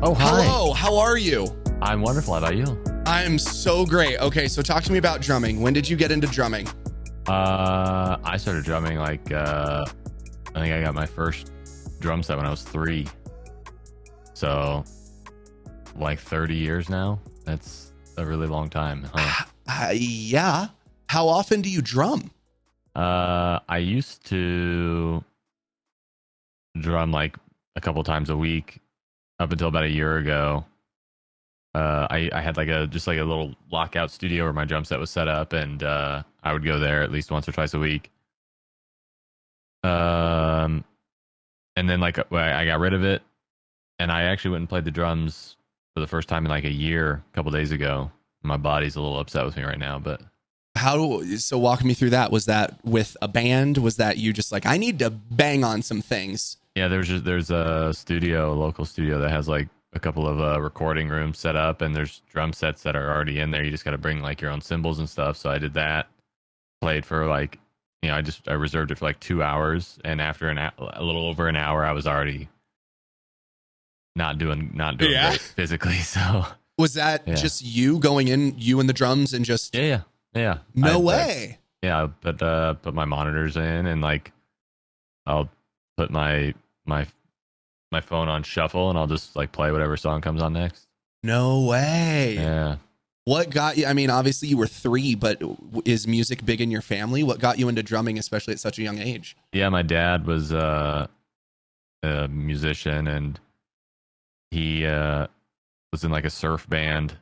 Oh, hi. Hello, how are you? I'm wonderful. How about you? I'm so great. Okay, so talk to me about drumming. When did you get into drumming? I started drumming I think I got my first drum set when I was 3. So, like 30 years now. That's a really long time, huh? Yeah. How often do you drum? I used to drum like a couple times a week up until about a year ago. I had like a little lockout studio where my drum set was set up, and I would go there at least once or twice a week. Um, and then I got rid of it, and I actually went and played the drums for the first time in like a year, a couple days ago. My body's a little upset with me right now, but So walk me through that. Was that with a band? Was that you just like, I need to bang on some things? yeah, there's a studio, a local studio that has like a couple of recording rooms set up, and there's drum sets that are already in there. You just got to bring like your own cymbals and stuff. So I did that. Played for like, I reserved it for like 2 hours, and after a little over an hour, I was already not doing Yeah. great physically. So Was that yeah. just you going in, you and the drums and just yeah. no way? I put my monitors in, and like I'll put my phone on shuffle, and I'll just like play whatever song comes on next. No way. Yeah. What got you? I mean, obviously you were 3, but is music big in your family? What got you into drumming, especially at such a young age? Yeah, my dad was a musician, and he was in like a surf band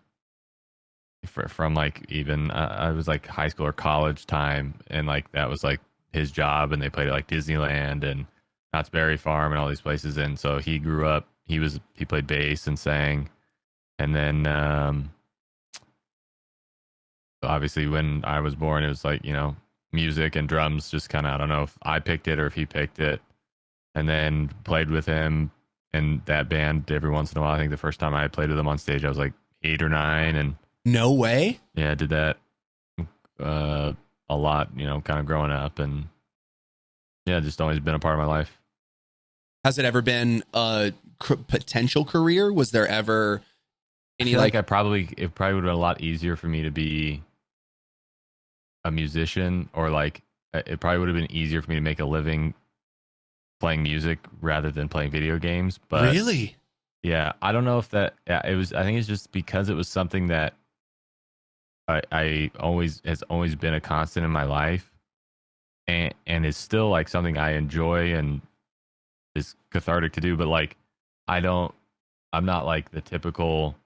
from like even I was like high school or college time, and like that was like his job, and they played at like Disneyland and Knott's Berry Farm and all these places. And so he grew up. He played bass and sang, and then obviously when I was born, it was like music and drums just kind of, I don't know if I picked it or if he picked it, and then played with him in that band every once in a while. I think the first time I played with him on stage, I was like 8 or 9, and No way. yeah, I did that a lot, kind of growing up, and yeah, just always been a part of my life. Has it ever been a potential career? Was there ever I any feel like like it probably would have been a lot easier for me to be a musician, or like it probably would have been easier for me to make a living playing music rather than playing video games. But really? yeah, I don't know if that, yeah, it was, I think it's just because it was something that I always has always been a constant in my life, and is still like something I enjoy and is cathartic to do. But like, I'm not like the typical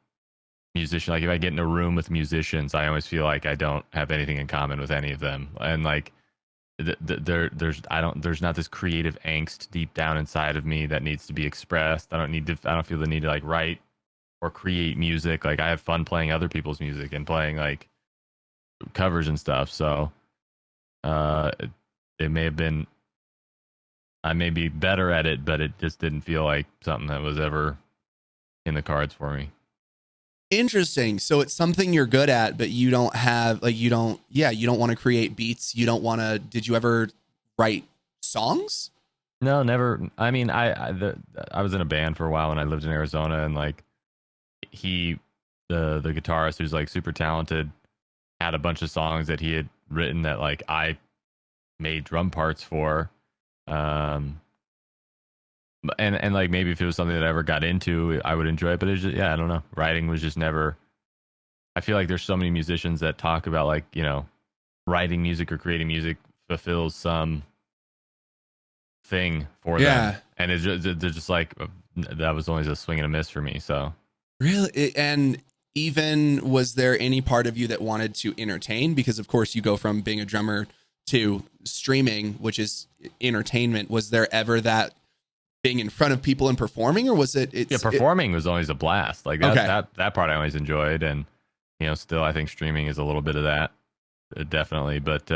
musician. Like if I get in a room with musicians, I always feel like I don't have anything in common with any of them, and like there's not this creative angst deep down inside of me that needs to be expressed. I don't feel the need to like write or create music. Like I have fun playing other people's music and playing like covers and stuff. So it may have been, I may be better at it, but it just didn't feel like something that was ever in the cards for me. Interesting. So it's something you're good at, but you don't have like you don't want to create beats. You don't want to. Did you ever write songs? No, never. I mean, I was in a band for a while when I lived in Arizona, and like the guitarist, who's like super talented, had a bunch of songs that he had written that like I made drum parts for. And like maybe if it was something that I ever got into, I would enjoy it. But it's just, yeah, I don't know. Writing was just never. I feel like there's so many musicians that talk about like writing music or creating music fulfills some thing for them, and they're just like that was always a swing and a miss for me. So Really? And even was there any part of you that wanted to entertain? Because of course you go from being a drummer to streaming, which is entertainment. Was there ever that being in front of people and performing, or was performing was always a blast. Like Okay. that part I always enjoyed, and still I think streaming is a little bit of that, definitely. But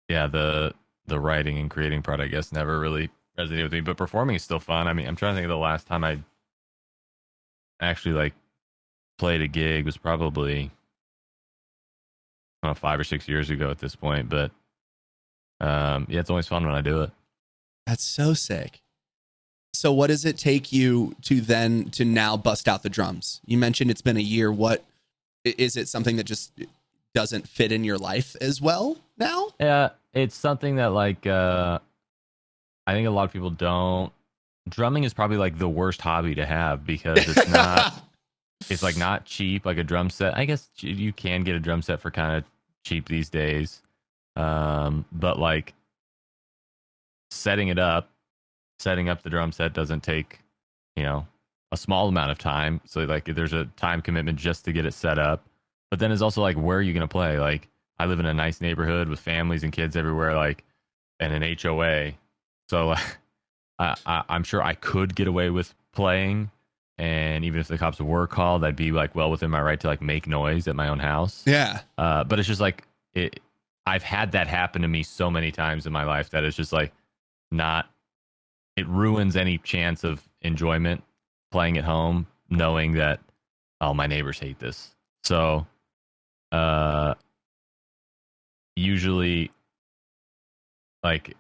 yeah, the writing and creating part, I guess, never really resonated with me. But performing is still fun. I mean, I'm trying to think of the last time I actually like played a gig was probably, I don't know, 5 or 6 years ago at this point. But yeah, it's always fun when I do it. That's so sick. So what does it take you to now bust out the drums? You mentioned it's been a year. What is it, something that just doesn't fit in your life as well now? Yeah, it's something that like I think a lot of people don't. Drumming is probably like the worst hobby to have because it's not. It's like not cheap. Like a drum set, I guess you can get a drum set for kind of cheap these days. But like setting it up, setting up the drum set doesn't take, you know, a small amount of time. So like there's a time commitment just to get it set up. But then it's also like, where are you going to play? Like I live in a nice neighborhood with families and kids everywhere, like, and an HOA. So I'm sure I could get away with playing. And even if the cops were called, I'd be like well within my right to like make noise at my own house. Yeah. But it's just like I've had that happen to me so many times in my life that it's just like not. It ruins any chance of enjoyment playing at home, knowing that my neighbors hate this. So, usually, like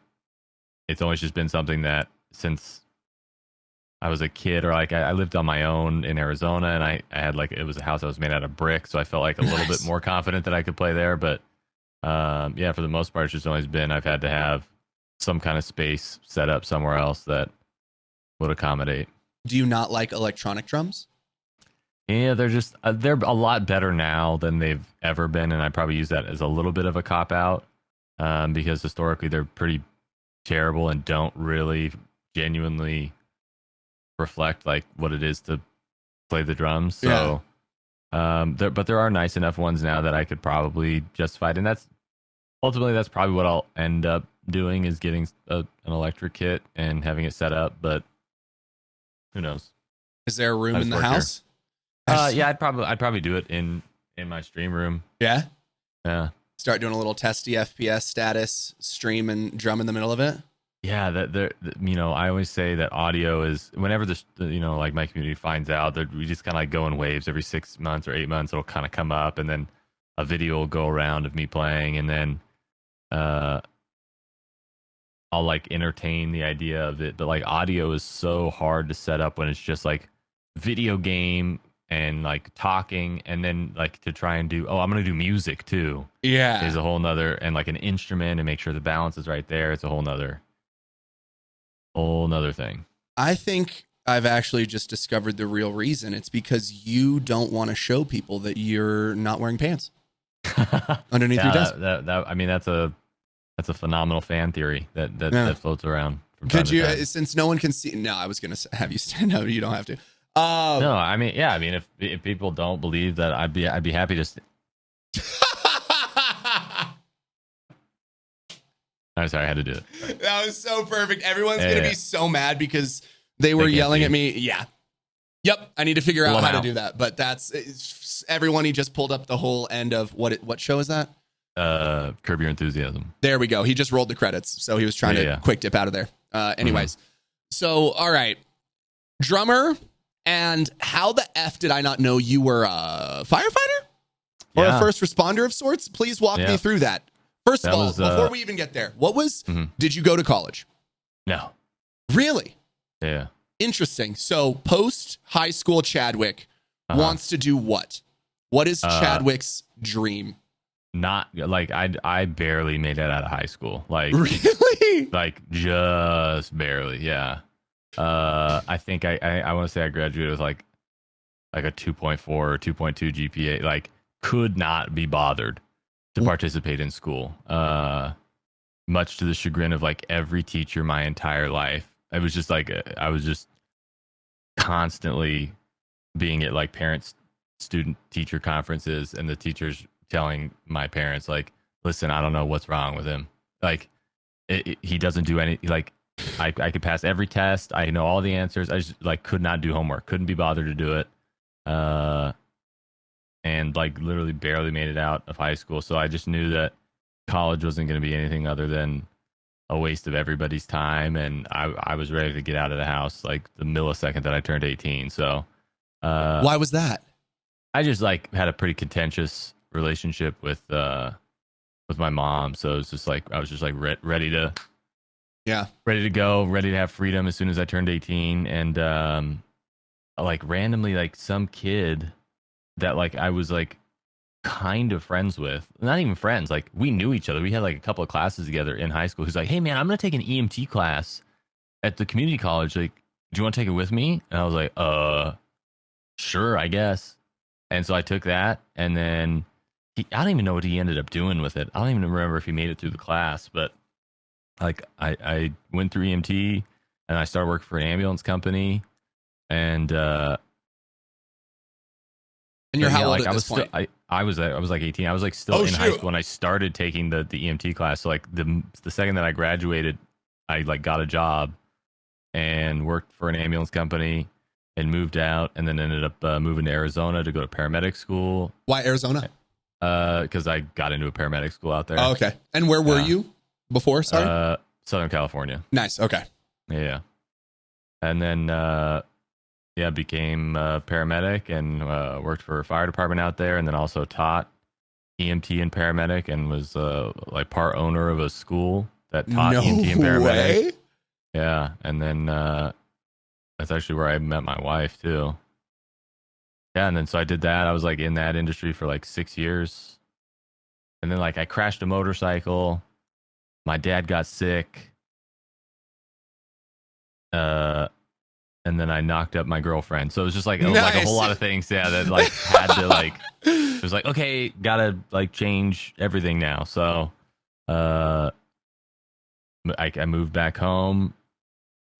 it's always just been something that since I was a kid, or like I lived on my own in Arizona, and I had like it was a house that was made out of brick, so I felt like a little bit more confident that I could play there. But yeah, for the most part, it's just always been I've had to have some kind of space set up somewhere else that would accommodate. Do you not like electronic drums? Yeah, they're a lot better now than they've ever been, and I probably use that as a little bit of a cop out because historically they're pretty terrible and don't really genuinely reflect like what it is to play the drums. So, but there are nice enough ones now that I could probably justify it, and that's probably what I'll end up doing is getting an electric kit and having it set up. But who knows? Is there a room in the house? Yeah, I'd probably do it in my stream room. Yeah. Yeah. Start doing a little testy FPS status, stream and drum in the middle of it. Yeah, I always say that audio is whenever like my community finds out that we just kind of like go in waves every 6 months or 8 months, it'll kind of come up, and then a video will go around of me playing, and then I'll like entertain the idea of it. But like audio is so hard to set up when it's just like video game and like talking, and then like to try and do I'm gonna do music too. Yeah, is a whole nother, and like an instrument and make sure the balance is right there. It's a whole nother thing. I think I've actually just discovered the real reason. It's because you don't want to show people that you're not wearing pants underneath your desk. I mean, that's a phenomenal fan theory that floats around. Could you, since no one can see? No, I was gonna have you stand up. You don't have to. No, I mean, yeah, I mean, if people don't believe that, I'd be happy to. I'm sorry, I had to do it. That was so perfect. Everyone's gonna be so mad because they were yelling at me. Yeah. Yep. I need to figure out how to do that. But that's everyone. He just pulled up the whole end of what show is that? Curb Your Enthusiasm. There we go. He just rolled the credits, so he was trying to quick dip out of there. Anyways, so all right, drummer, and how the F did I not know you were a firefighter or a first responder of sorts? Please walk me through that. First of all, before we even get there, did you go to college? No. Really? Yeah. Interesting. So post high school Chadwick wants to do what? What is Chadwick's dream? Not like I barely made it out of high school. Like really? Like just barely. Yeah. I think I want to say I graduated with like a 2.4 or 2.2 GPA. Like could not be bothered to participate in school. Much to the chagrin of like every teacher my entire life. It was just like I was just constantly being at like parents student teacher conferences, and the teachers telling my parents like, listen, I don't know what's wrong with him. Like he doesn't do any, like I could pass every test. I know all the answers. I just like could not do homework. Couldn't be bothered to do it. And like literally barely made it out of high school. So I just knew that college wasn't going to be anything other than a waste of everybody's time. And I was ready to get out of the house like the millisecond that I turned 18. So why was that? I just like had a pretty contentious relationship with my mom. So it's just like I was just like ready to Yeah. ready to go, ready to have freedom as soon as I turned 18. And like randomly, like some kid that like I was like kind of friends with, not even friends, like we knew each other. We had like a couple of classes together in high school. Who's like, hey man, I'm gonna take an EMT class at the community college. Like, do you want to take it with me? And I was like, sure, I guess. And so I took that, and then I don't even know what he ended up doing with it. I don't even remember if he made it through the class, but like I went through EMT and I started working for an ambulance company, and And you're but yeah, how old like at I this was still point? I was like 18. I was like still Oh in high shoot. school when I started taking the EMT class. So like the second that I graduated, I like got a job and worked for an ambulance company and moved out, and then ended up moving to Arizona to go to paramedic school Why Arizona? because I got into a paramedic school out Oh, there. okay. And where were Yeah, you before? Sorry. Southern California. Nice. Okay. Yeah, and then yeah, became a paramedic and worked for a fire department out there, and then also taught EMT and paramedic, and was like part owner of a school that taught No EMT and paramedic. way. Yeah, and then that's actually where I met my wife too. Yeah, and then so I did that. I was like in that industry for like 6 years, and then like I crashed a motorcycle. My dad got sick, uh, and then I knocked up my girlfriend. So it was like a whole Nice. lot of things. Yeah, that like had to like it was like okay, gotta like change everything now. So uh, I moved back home.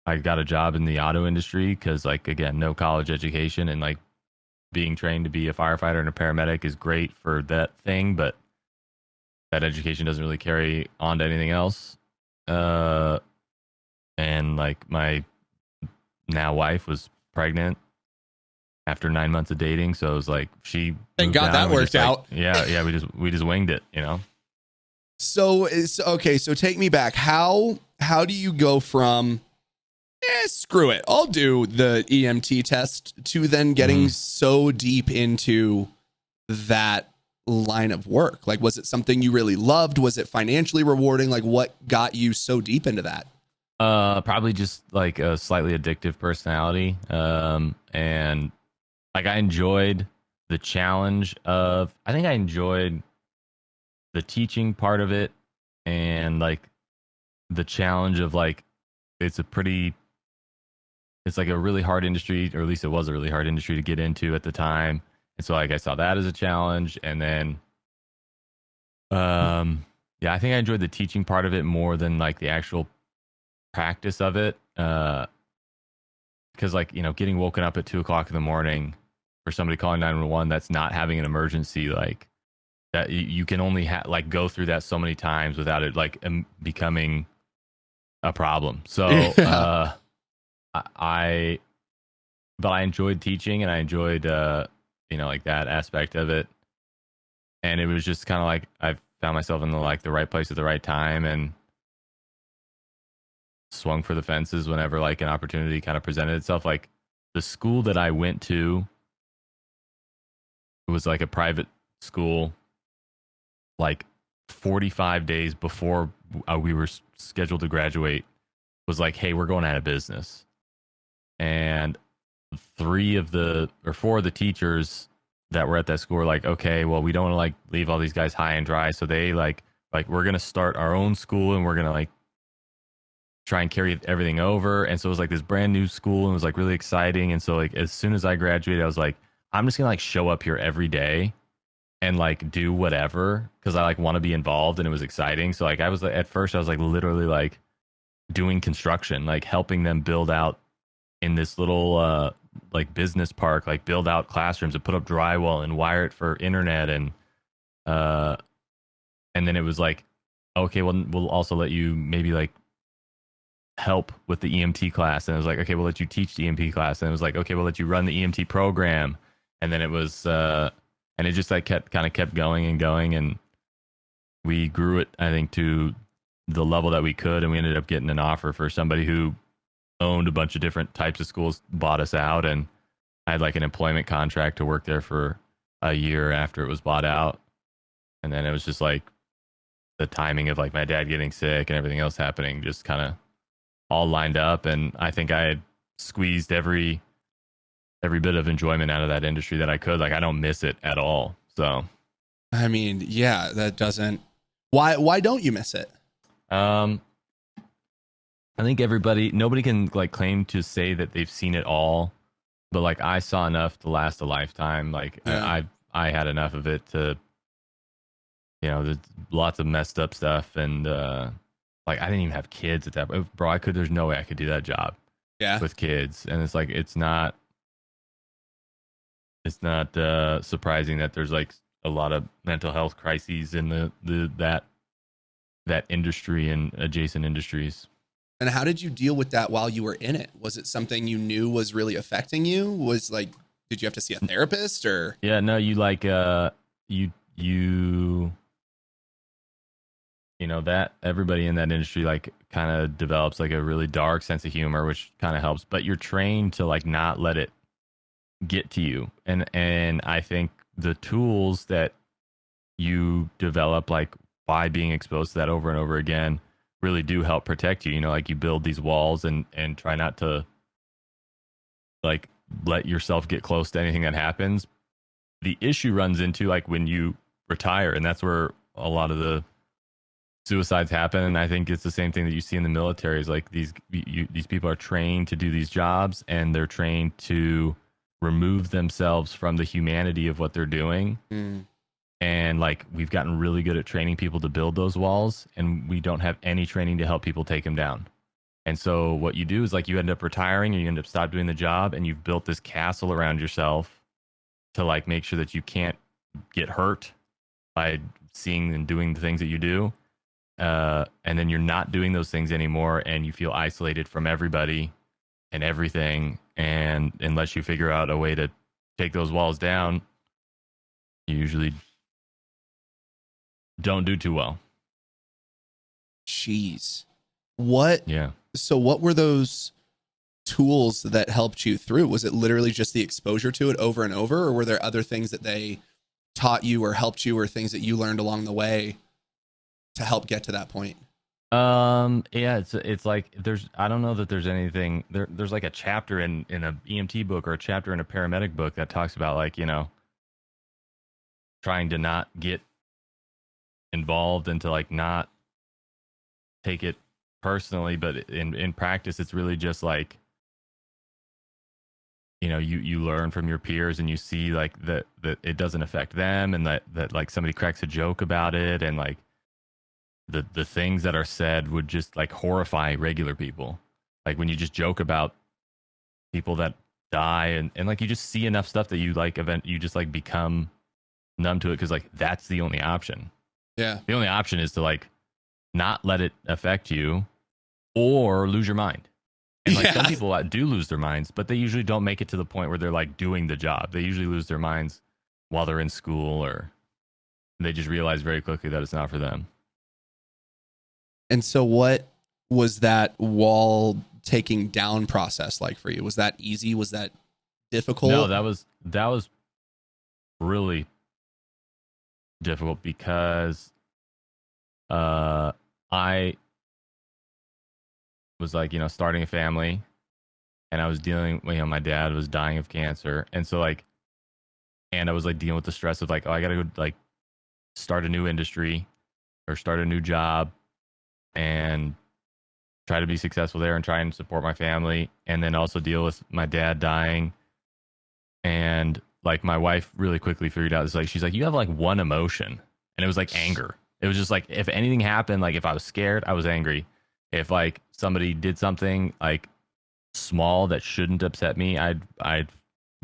I got a job in the auto industry because like again, no college education, and like being trained to be a firefighter and a paramedic is great for that thing, but that education doesn't really carry on to anything else. Uh, and like my now wife was pregnant after 9 months of dating, so it was like she Thank moved God down, that and we just worked like out. yeah, we just winged it, you know. So is okay. So take me back. How do you go from screw it, I'll do the EMT test to then getting Mm-hmm. so deep into that line of work? Like, was it something you really loved? Was it financially rewarding? Like, what got you so deep into that? Probably just like a slightly addictive personality. And like I enjoyed the challenge of. I think I enjoyed the teaching part of it, and like the challenge of like it's a pretty it's like a really hard industry, or at least it was a really hard industry to get into at the time. And so like I saw that as a challenge, and then yeah, I think I enjoyed the teaching part of it more than like the actual practice of it. Because like getting woken up at 2 o'clock in the morning for somebody calling 911 that's not having an emergency, like that you can only like go through that so many times without it like becoming a problem. So Yeah. I but I enjoyed teaching, and I enjoyed like that aspect of it, and it was just kind of like I found myself in the right place at the right time, and swung for the fences whenever like an opportunity kind of presented itself. Like the school that I went to was like a private school, like 45 days before we were scheduled to graduate, was like, hey, we're going out of business. And four of the teachers that were at that school were like, okay, well, we don't want to like leave all these guys high and dry. So they like we're gonna start our own school, and we're gonna like try and carry everything over. And so it was like this brand new school, and it was like really exciting. And so like as soon as I graduated, I was like, I'm just gonna like show up here every day and like do whatever because I like want to be involved, and it was exciting. So like I was like, at first I was like literally like doing construction, like helping them build out in this little like business park, like build out classrooms and put up drywall and wire it for internet, uh and then it was like, okay, well we'll also let you maybe like help with the EMT class, and it was like, okay, we'll let you teach the EMT class, and it was like, okay, we'll let you run the EMT program, and then it was and it just like kept going and going, and we grew it, I think, to the level that we could, and we ended up getting an offer for somebody who owned a bunch of different types of schools, bought us out, and I had like an employment contract to work there for a year after it was bought out. And then it was just like the timing of like my dad getting sick and everything else happening just kind of all lined up, and I think I had squeezed every bit of enjoyment out of that industry that I could. Like I don't miss it at all. So I mean, yeah, that doesn't. Why don't you miss it? um I think nobody can like claim to say that they've seen it all, but like I saw enough to last a lifetime. Like Yeah. I had enough of it to, there's lots of messed up stuff, and like I didn't even have kids at that point. Bro, there's no way I could do that job Yeah. with kids. And it's like it's not surprising that there's like a lot of mental health crises in that industry and adjacent industries. And how did you deal with that while you were in it? Was it something you knew was really affecting you? Was like, did you have to see a therapist or? Yeah, no, you like you that everybody in that industry like kind of develops like a really dark sense of humor, which kind of helps, but you're trained to like not let it get to you. And I think the tools that you develop like by being exposed to that over and over again really do help protect you. Like you build these walls and try not to like let yourself get close to anything that happens. The issue runs into like when you retire, and that's where a lot of the suicides happen. And I think it's the same thing that you see in the military is like these people are trained to do these jobs, and they're trained to remove themselves from the humanity of what they're doing. Mm. And like we've gotten really good at training people to build those walls, and we don't have any training to help people take them down. And so what you do is like you end up retiring, and you end up stop doing the job, and you've built this castle around yourself to like make sure that you can't get hurt by seeing and doing the things that you do. And then you're not doing those things anymore, and you feel isolated from everybody and everything. And unless you figure out a way to take those walls down, you usually don't do too well. Jeez. What? Yeah. So what were those tools that helped you through? Was it literally just the exposure to it over and over, or were there other things that they taught you or helped you or things that you learned along the way to help get to that point? Yeah, it's like I don't know that there's anything there's like a chapter in a EMT book or a chapter in a paramedic book that talks about like, trying to not get involved and to like not take it personally, but in practice it's really just like, you learn from your peers, and you see like that it doesn't affect them, and that like somebody cracks a joke about it, and like the things that are said would just like horrify regular people. Like when you just joke about people that die, and like you just see enough stuff that you just like become numb to it, because like that's the only option. Yeah. The only option is to like not let it affect you or lose your mind. And like some people do lose their minds, but they usually don't make it to the point where they're like doing the job. They usually lose their minds while they're in school, or they just realize very quickly that it's not for them. And so what was that wall taking down process like for you? Was that easy? Was that difficult? No, that was really difficult because I was like, starting a family, and I was dealing, my dad was dying of cancer. And so like, and I was like dealing with the stress of like, oh, I got to go like start a new industry or start a new job and try to be successful there and try and support my family. And then also deal with my dad dying. And like my wife really quickly figured out, it's like, she's like, you have like one emotion. And it was like anger. It was just like, if anything happened, like if I was scared, I was angry. If like somebody did something like small that shouldn't upset me, I'd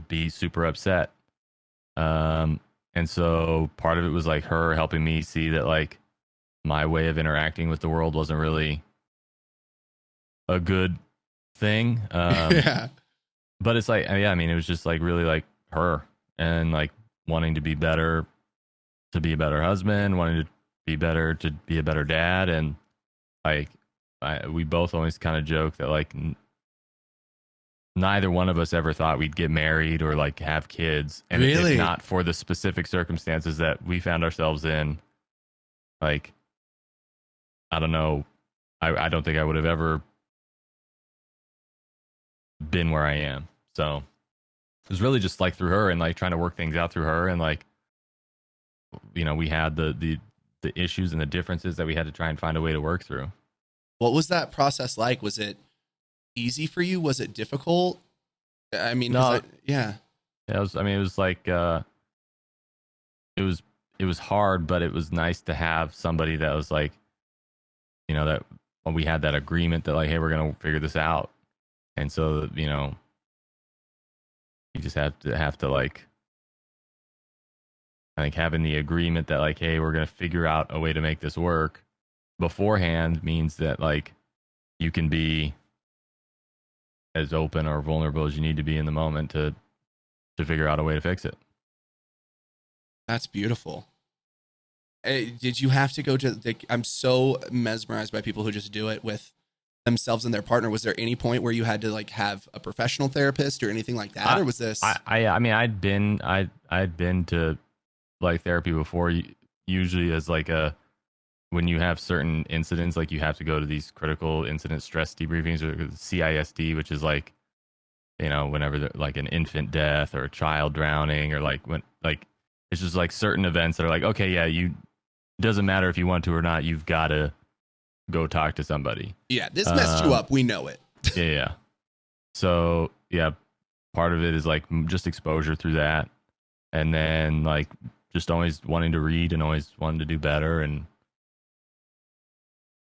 be super upset. And so part of it was like her helping me see that like my way of interacting with the world wasn't really a good thing. Yeah. But it's like, yeah, I mean, it was just like really like her, and like wanting to be better, to be a better husband, wanting to be better, to be a better dad. And like, we both always kind of joke that like neither one of us ever thought we'd get married or like have kids. And Really? if not for the specific circumstances that we found ourselves in, like, I don't know. I don't think I would have ever been where I am. So it was really just like through her and like trying to work things out through her. And like, we had the issues and the differences that we had to try and find a way to work through. What was that process like? Was it easy for you? Was it difficult? I mean, because No, yeah, it was like, it was, it was hard, but it was nice to have somebody that was like, that when we had that agreement that like, hey, we're going to figure this out. And so, you just have to like, I think having the agreement that like, hey, we're going to figure out a way to make this work beforehand means that like you can be as open or vulnerable as you need to be in the moment to figure out a way to fix it. that's beautiful. Did you have to go to I'm so mesmerized by people who just do it with themselves and their partner. Was there any point where you had to like have a professional therapist or anything like that, I or was this? I mean I'd been to like therapy before. Usually as like a when you have certain incidents, like you have to go to these critical incident stress debriefings or CISD, which is like whenever like an infant death or a child drowning or like when like it's just like certain events that are like okay yeah you doesn't matter if you want to or not, you've got to go talk to somebody. Yeah, this messed you up. We know it. Yeah, yeah. So yeah, part of it is like just exposure through that, and then like just always wanting to read and always wanting to do better, and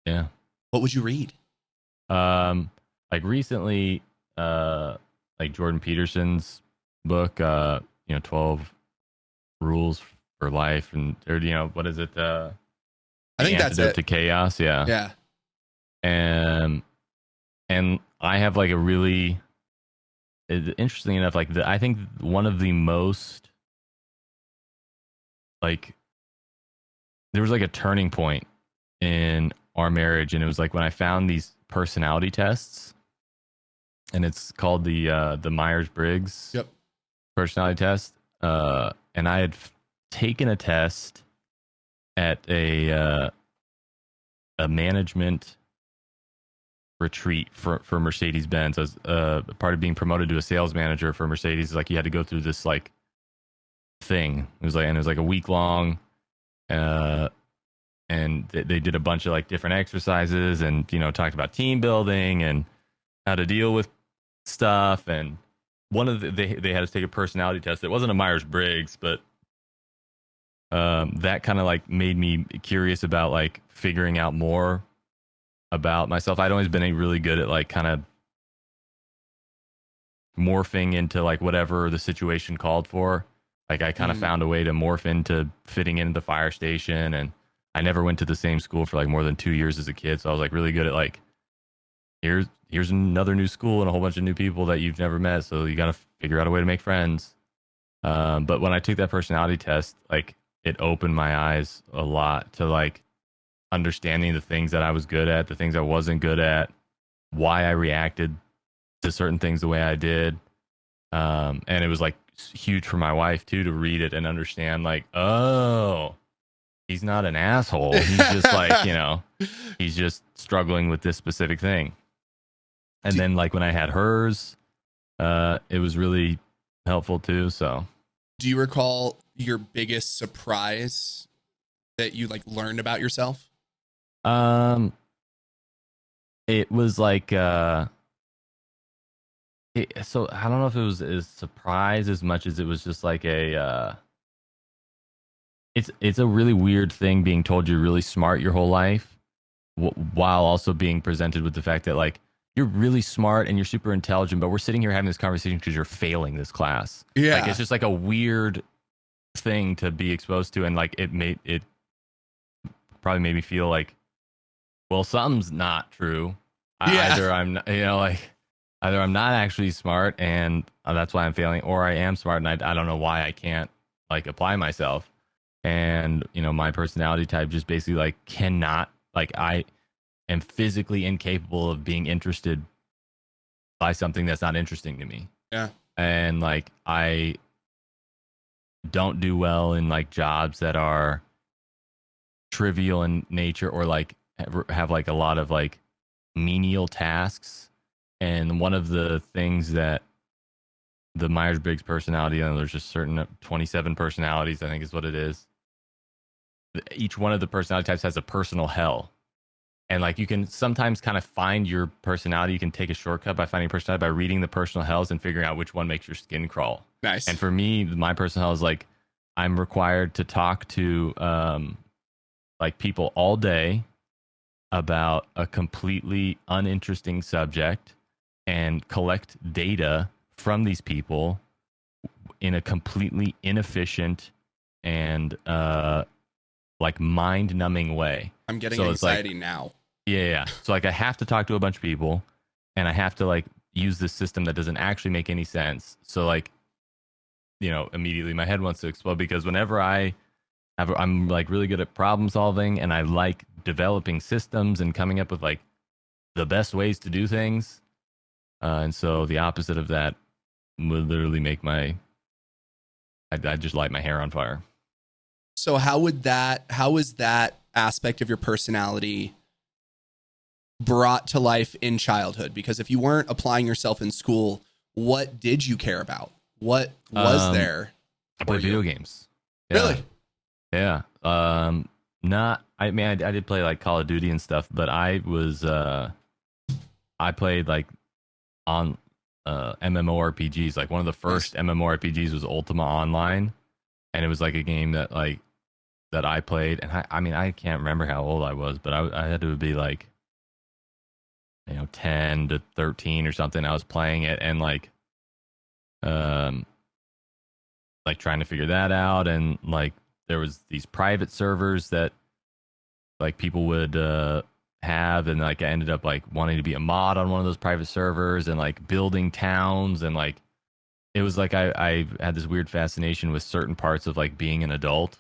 yeah. What would you read? Like recently, like Jordan Peterson's book, 12 Rules for Life, and or what is it? I The think that's Antidote it. to Chaos. Yeah, Yeah. and I have like a really interesting enough like I think one of the most like there was like a turning point in our marriage, and it was like when I found these personality tests, and it's called the Myers Briggs Yep. personality test. And I had taken a test at a management retreat for Mercedes Benz as part of being promoted to a sales manager for Mercedes. Like you had to go through this like thing. It was like a week long. Uh, and they did a bunch of like different exercises and talked about team building and how to deal with stuff. And one of they had to take a personality test. It wasn't a Myers Briggs, but that kind of like made me curious about like figuring out more about myself. I'd always been really good at like kind of morphing into like whatever the situation called for. Like I kind of Mm. found a way to morph into fitting into the fire station, and I never went to the same school for like more than 2 years as a kid. So I was like really good at like here's another new school and a whole bunch of new people that you've never met. So you got to figure out a way to make friends. But when I took that personality test, like it opened my eyes a lot to like understanding the things that I was good at, the things I wasn't good at, why I reacted to certain things the way I did. And it was like huge for my wife too to read it and understand like, oh, he's not an asshole. He's just like, he's just struggling with this specific thing. And do, then like when I had hers, it was really helpful too. So do you recall your biggest surprise that you like learned about yourself? um it was like so I don't know if it was a surprise as much as it was just like a it's a really weird thing being told you're really smart your whole life while also being presented with the fact that like you're really smart and you're super intelligent, but we're sitting here having this conversation because you're failing this class. Like Yeah. it's just like a weird thing to be exposed to, and like it probably made me feel like, well, something's not true. Yeah. Either I'm like either I'm not actually smart and that's why I'm failing, or I am smart and I don't know why I can't like apply myself. And my personality type just basically like cannot like I am physically incapable of being interested by something that's not interesting to me. Yeah. And like I don't do well in like jobs that are trivial in nature or like have like a lot of like menial tasks. And one of the things that the Myers-Briggs personality, and there's just certain 27 personalities, I think is what it is. Each one of the personality types has a personal hell. And like you can sometimes kind of find your personality. You can take a shortcut by finding personality by reading the personal hells and figuring out which one makes your skin crawl. And Nice. for me, my personal hell is like I'm required to talk to like people all day about a completely uninteresting subject and collect data from these people in a completely inefficient and like mind numbing way. I'm getting So it's like, anxiety now. yeah, yeah. So like I have to talk to a bunch of people and I have to like use this system that doesn't actually make any sense. So like, immediately my head wants to explode because whenever I'm like really good at problem solving and I like developing systems and coming up with like the best ways to do things. And so the opposite of that would literally make I just light my hair on fire. So how is that aspect of your personality brought to life in childhood? Because if you weren't applying yourself in school, what did you care about? What was there I for play video you? games. Yeah. Really? Yeah. Not, I mean, I did play like Call of Duty and stuff, but I played like on MMORPGs. Like one of the Nice. first MMORPGs was Ultima Online, and it was like a game that I played. And I mean, I can't remember how old I was, but I had to be like 10 to 13 or something. I was playing it and um like trying to figure that out, and like there was these private servers that like people would have, and like I ended up like wanting to be a mod on one of those private servers and like building towns, and like it was like I had this weird fascination with certain parts of like being an adult,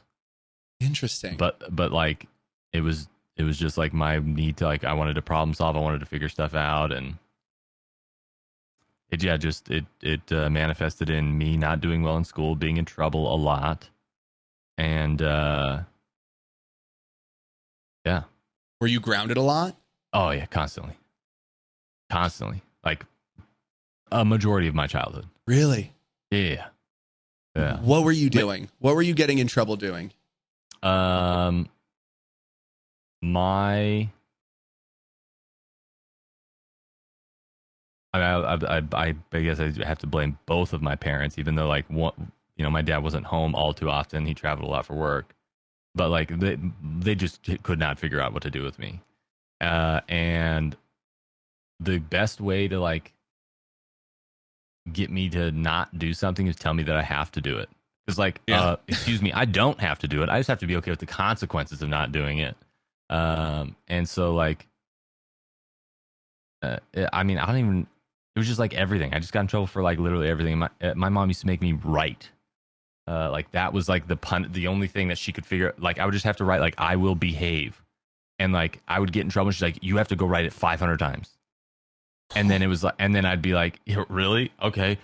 Interesting. but like it was it was just like my need to like I wanted to problem solve, I wanted to figure stuff out, and it, yeah, just it manifested in me not doing well in school, being in trouble a lot, and yeah. Were you grounded a lot? Oh yeah, constantly, constantly, like a majority of my childhood. Really? Yeah, yeah. What were you But, doing? What were you getting in trouble doing? um, my, I guess I have to blame both of my parents, even though like one, my dad wasn't home all too often. He traveled a lot for work, but like they just could not figure out what to do with me. And the best way to like get me to not do something is tell me that I have to do it. Because like, Yeah. excuse me, I don't have to do it. I just have to be okay with the consequences of not doing it. And so like, I mean, I don't even. It was just like everything. I just got in trouble for like literally everything. My mom used to make me write. Like that was like the only thing that she could figure. Like I would just have to write like I will behave, and like I would get in trouble. And she's like, you have to go write it 500 times, and then it was like, and then I'd be like, really? Okay,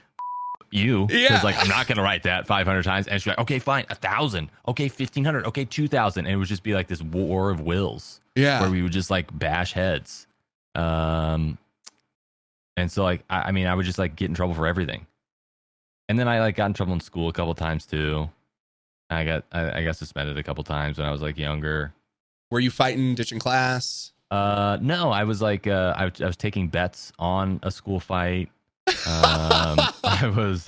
you, because Yeah. like I'm not gonna write that 500 times. And she's like, okay, fine, 1,000, okay, 1,500, okay, 2,000, and it would just be like this war of wills where Yeah. we would just like bash heads. Um, and so like I mean I would just like get in trouble for everything. And then I like got in trouble in school a couple times too. I got suspended a couple times when I was like younger. Were you fighting, ditching class? No, I was like I was taking bets on a school fight. I was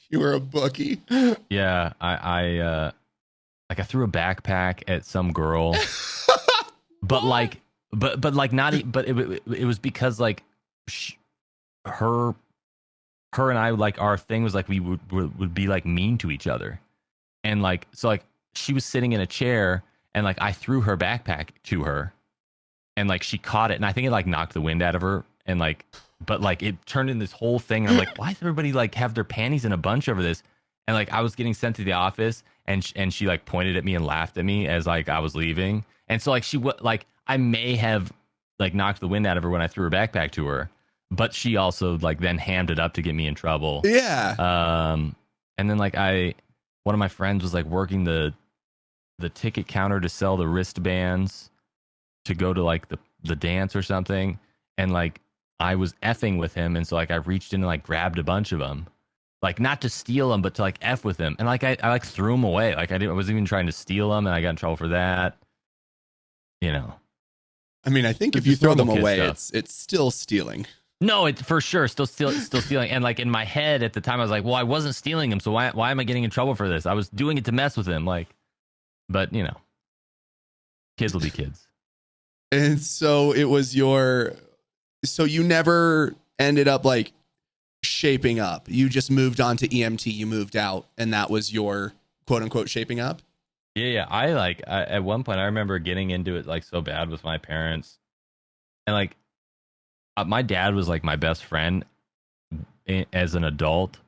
You were a bookie. yeah, like I threw a backpack at some girl, but What? like but like not but it was because like sh- her her and I like our thing was like we would be like mean to each other. And like so like she was sitting in a chair and like I threw her backpack to her and like she caught it and I think it like knocked the wind out of her and like but like it turned in this whole thing and I'm like why does everybody like have their panties in a bunch over this? And like I was getting sent to the office and she like pointed at me and laughed at me as like I was leaving. And so like like I may have like knocked the wind out of her when I threw her backpack to her, but she also like then hammed it up to get me in trouble. Yeah. And then like one of my friends was like working the ticket counter to sell the wristbands to go to like the dance or something, and like I was effing with him, and so like I reached in and like grabbed a bunch of them, like not to steal them, but to like f with him, and like I like threw them away. Like I wasn't even trying to steal them, and I got in trouble for that. You know, I mean, I think if you just throw normal them kid away, stuff. it's still stealing. No, it for sure still stealing. And like in my head at the time, I was like, well, I wasn't stealing him, so why am I getting in trouble for this? I was doing it to mess with him, like. But you know, kids will be kids. And so it was your. So you never ended up like shaping up. You just moved on to EMT. You moved out, and that was your quote unquote shaping up. Yeah. At one point I remember getting into it like so bad with my parents, and like my dad was like my best friend as an adult.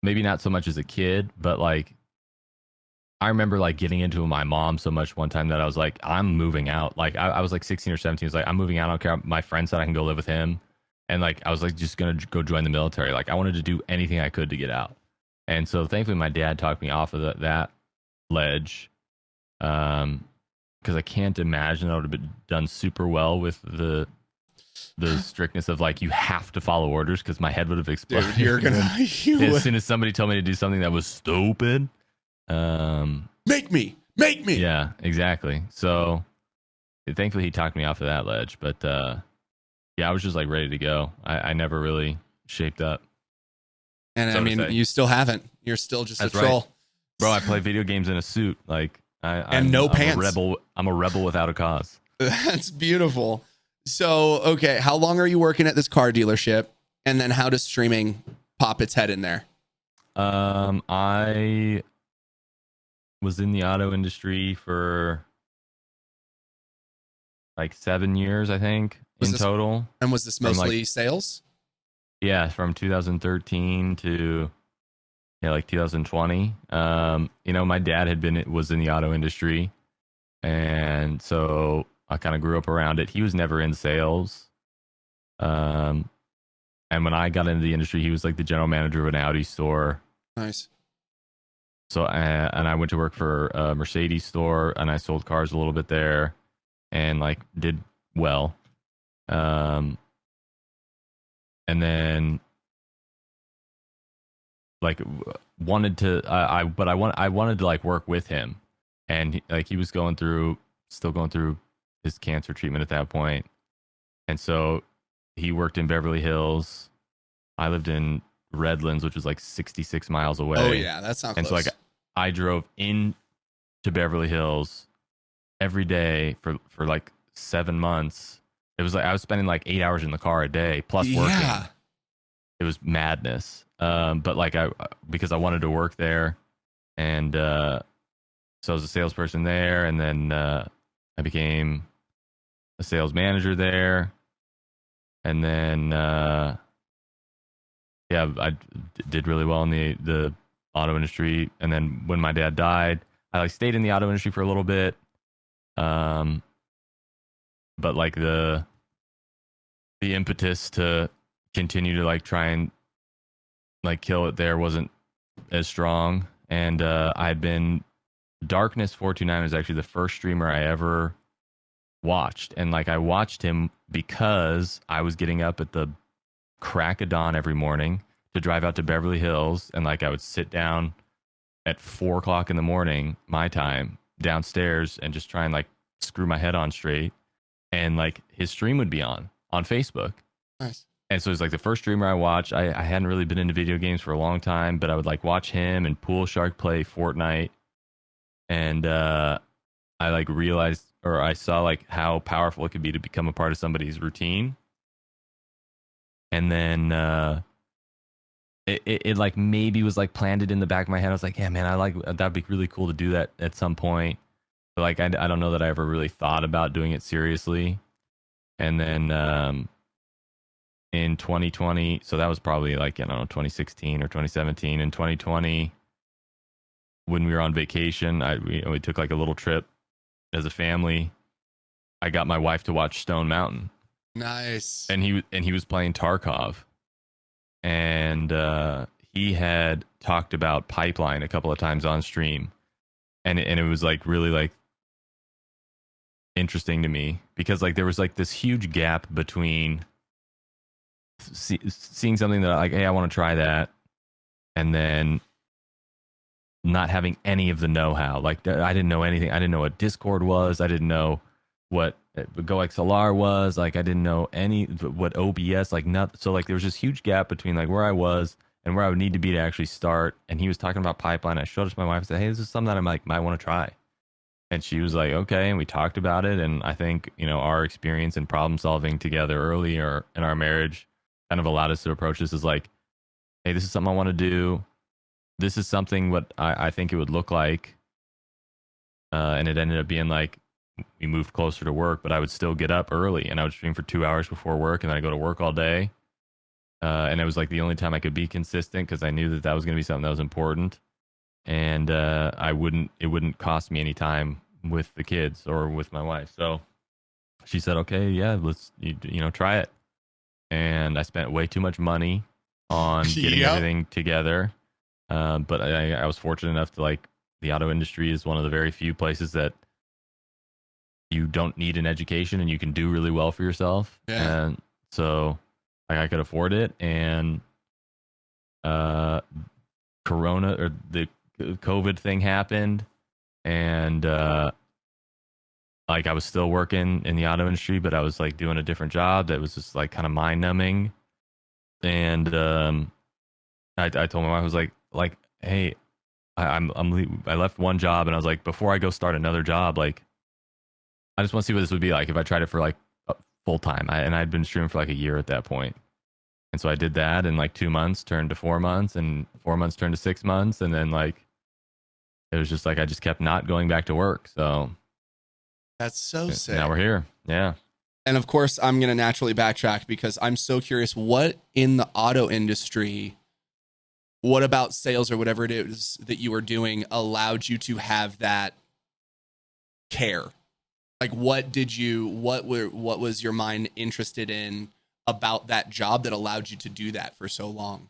Maybe not so much as a kid, but like I remember like getting into my mom so much one time that I was like, I'm moving out. Like I was like 16 or 17. I was like, I'm moving out. I don't care. My friend said I can go live with him. And like, I was like, just going to go join the military. Like I wanted to do anything I could to get out. And so thankfully my dad talked me off of that ledge. Cause I can't imagine I would have been done super well with the strictness of like, you have to follow orders. Cause my head would have exploded. Dude, you're gonna As soon as somebody told me to do something that was stupid. Make me. Yeah, exactly. So thankfully he talked me off of that ledge, but yeah, I was just like ready to go. I never really shaped up. And So I to mean, say. you still haven't. You're still just That's a right. troll. Bro, I play video games in a suit. Like And no pants. A rebel. I'm a rebel without a cause. That's beautiful. So, okay, how long are you working at this car dealership? And then how does streaming pop its head in there? I was in the auto industry for like 7 years, I think, in total. And was this mostly sales? Yeah, from 2013 to like 2020. My dad was in the auto industry, and so I kind of grew up around it. He was never in sales. And when I got into the industry, he was like the general manager of an Audi store. Nice. So, and I went to work for a Mercedes store, and I sold cars a little bit there, and like did well. And then like wanted to, I wanted to like work with him, and he was still going through his cancer treatment at that point, and so he worked in Beverly Hills. I lived in Redlands, which was like 66 miles away. Oh yeah, that's not close. And so like I drove in to Beverly Hills every day for like 7 months. It was like I was spending like 8 hours in the car a day plus working. Yeah. It was madness. But like because I wanted to work there, and so I was a salesperson there, and then I became a sales manager there, and then I did really well in the auto industry. And then when my dad died, I like stayed in the auto industry for a little bit. But like the impetus to continue to like try and like kill it there wasn't as strong. And I'd been Darkness 429 was actually the first streamer I ever watched. And like I watched him because I was getting up at the crack of dawn every morning to drive out to Beverly Hills, and like I would sit down at 4 o'clock in the morning, my time, downstairs, and just try and like screw my head on straight. And like his stream would be on Facebook. Nice. And so it was like the first streamer I watched. I hadn't really been into video games for a long time, but I would like watch him and Pool Shark play Fortnite. And I like realized, or I saw like how powerful it could be to become a part of somebody's routine. And then it like maybe was like planted in the back of my head. I was like, yeah, man, that'd be really cool to do that at some point. But like, I don't know that I ever really thought about doing it seriously. And then in 2020, so that was probably like, I don't know, 2016 or 2017. In 2020, when we were on vacation, we took like a little trip as a family. I got my wife to watch Stone Mountain. Nice. And he was playing Tarkov, and he had talked about Pipeline a couple of times on stream, and it was like really like interesting to me because like there was like this huge gap between seeing something that like, hey, I want to try that, and then not having any of the know-how. Like I didn't know anything. I didn't know what Discord was. I didn't know what GoXLR was. Like I didn't know any what OBS. Like not so like there was this huge gap between like where I was and where I would need to be to actually start. And he was talking about pipeline. I showed it to my wife and said, hey, this is something that I might want to try. And she was like, okay. And we talked about it. And I think, our experience in problem solving together earlier in our marriage kind of allowed us to approach this as like, hey, this is something I want to do. This is something what I think it would look like. And it ended up being like, we moved closer to work, but I would still get up early and I would stream for 2 hours before work and then I go to work all day. And it was like the only time I could be consistent because I knew that that was going to be something that was important. And it wouldn't cost me any time with the kids or with my wife. So she said, okay, yeah, let's, try it. And I spent way too much money on getting Yep. everything together. But I was fortunate enough to like the auto industry is one of the very few places that you don't need an education and you can do really well for yourself. Yeah. And so like I could afford it. And Corona or the COVID thing happened. And like I was still working in the auto industry, but I was like doing a different job that was just like kind of mind numbing. And I told my wife, I was like, hey, I left one job and I was like, before I go start another job, like I just want to see what this would be like if I tried it for like full time. And I'd been streaming for like a year at that point. And so I did that, and like 2 months turned to 4 months, and 4 months turned to 6 months, and then like it was just like I just kept not going back to work. So That's so sick. now we're here. Yeah. And of course, I'm going to naturally backtrack because I'm so curious what in the auto industry, what about sales or whatever it is that you were doing allowed you to have that care? Like what was your mind interested in about that job that allowed you to do that for so long?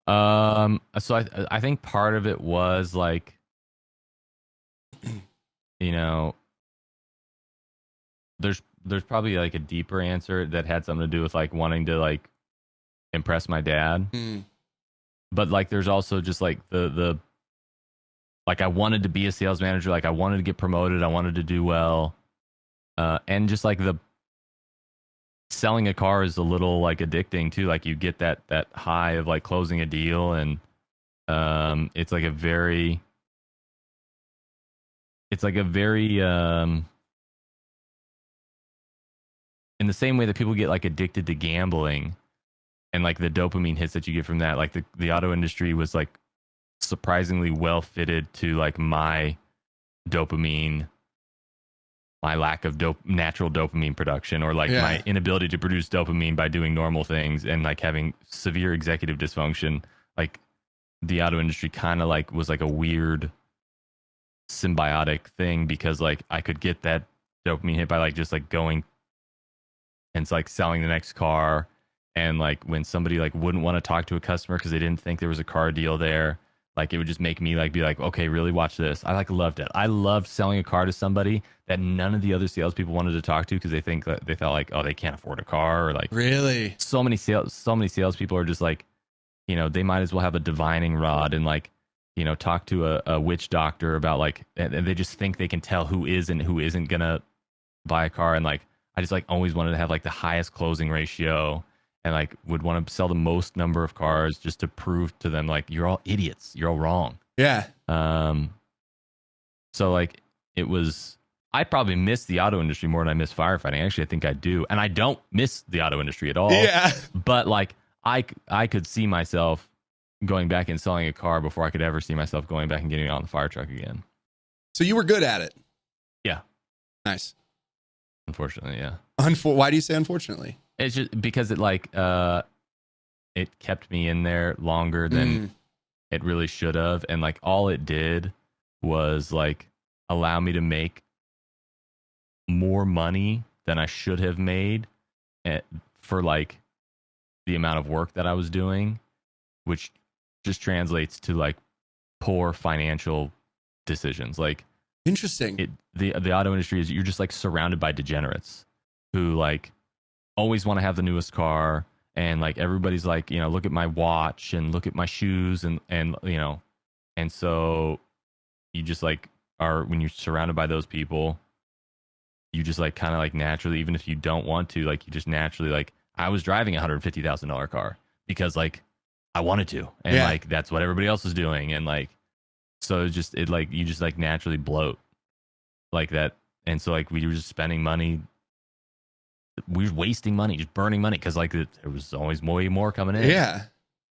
So I think part of it was like, you know, there's probably like a deeper answer that had something to do with like wanting to like impress my dad. Mm. But like there's also just like the like I wanted to be a sales manager, like I wanted to get promoted, I wanted to do well. And just like the selling a car is a little like addicting too. Like you get that high of like closing a deal, and it's like a very in the same way that people get like addicted to gambling and like the dopamine hits that you get from that. Like the auto industry was like surprisingly well fitted to like my dopamine, my lack of natural dopamine production, or like my inability to produce dopamine by doing normal things, and like having severe executive dysfunction. Like the auto industry kind of like was like a weird symbiotic thing, because like I could get that dopamine hit by like just like going and it's like selling the next car. And like when somebody like wouldn't want to talk to a customer because they didn't think there was a car deal there, like it would just make me like be like, okay, really, watch this. I like loved it. I loved selling a car to somebody that none of the other salespeople wanted to talk to because they felt like, oh, they can't afford a car, or like Really? so many salespeople are just like, they might as well have a divining rod and like, talk to a witch doctor about like, and they just think they can tell who is and who isn't gonna buy a car. And like I just like always wanted to have like the highest closing ratio, and like would want to sell the most number of cars just to prove to them like, you're all idiots, you're all wrong. Yeah. So like it was, I probably miss the auto industry more than I miss firefighting. Actually, I think I do. And I don't miss the auto industry at all. Yeah. But like I could see myself going back and selling a car before I could ever see myself going back and getting on the fire truck again. So you were good at it. Yeah. Nice. Unfortunately, yeah. Why do you say unfortunately? It's just because it like it kept me in there longer than it really should have, and like all it did was like allow me to make more money than I should have made for like the amount of work that I was doing, which just translates to like poor financial decisions. Like Interesting. The auto industry is, you're just like surrounded by degenerates who like always want to have the newest car and like everybody's like, look at my watch and look at my shoes, and and so you just like are, when you're surrounded by those people, you just like kind of like naturally, even if you don't want to, like you just naturally, like I was driving a $150,000 car because like I wanted to, and Yeah. like that's what everybody else was doing, and like so it like you just like naturally bloat like that, and so like we were just spending money, we were wasting money, just burning money because like there was always way more coming in. Yeah.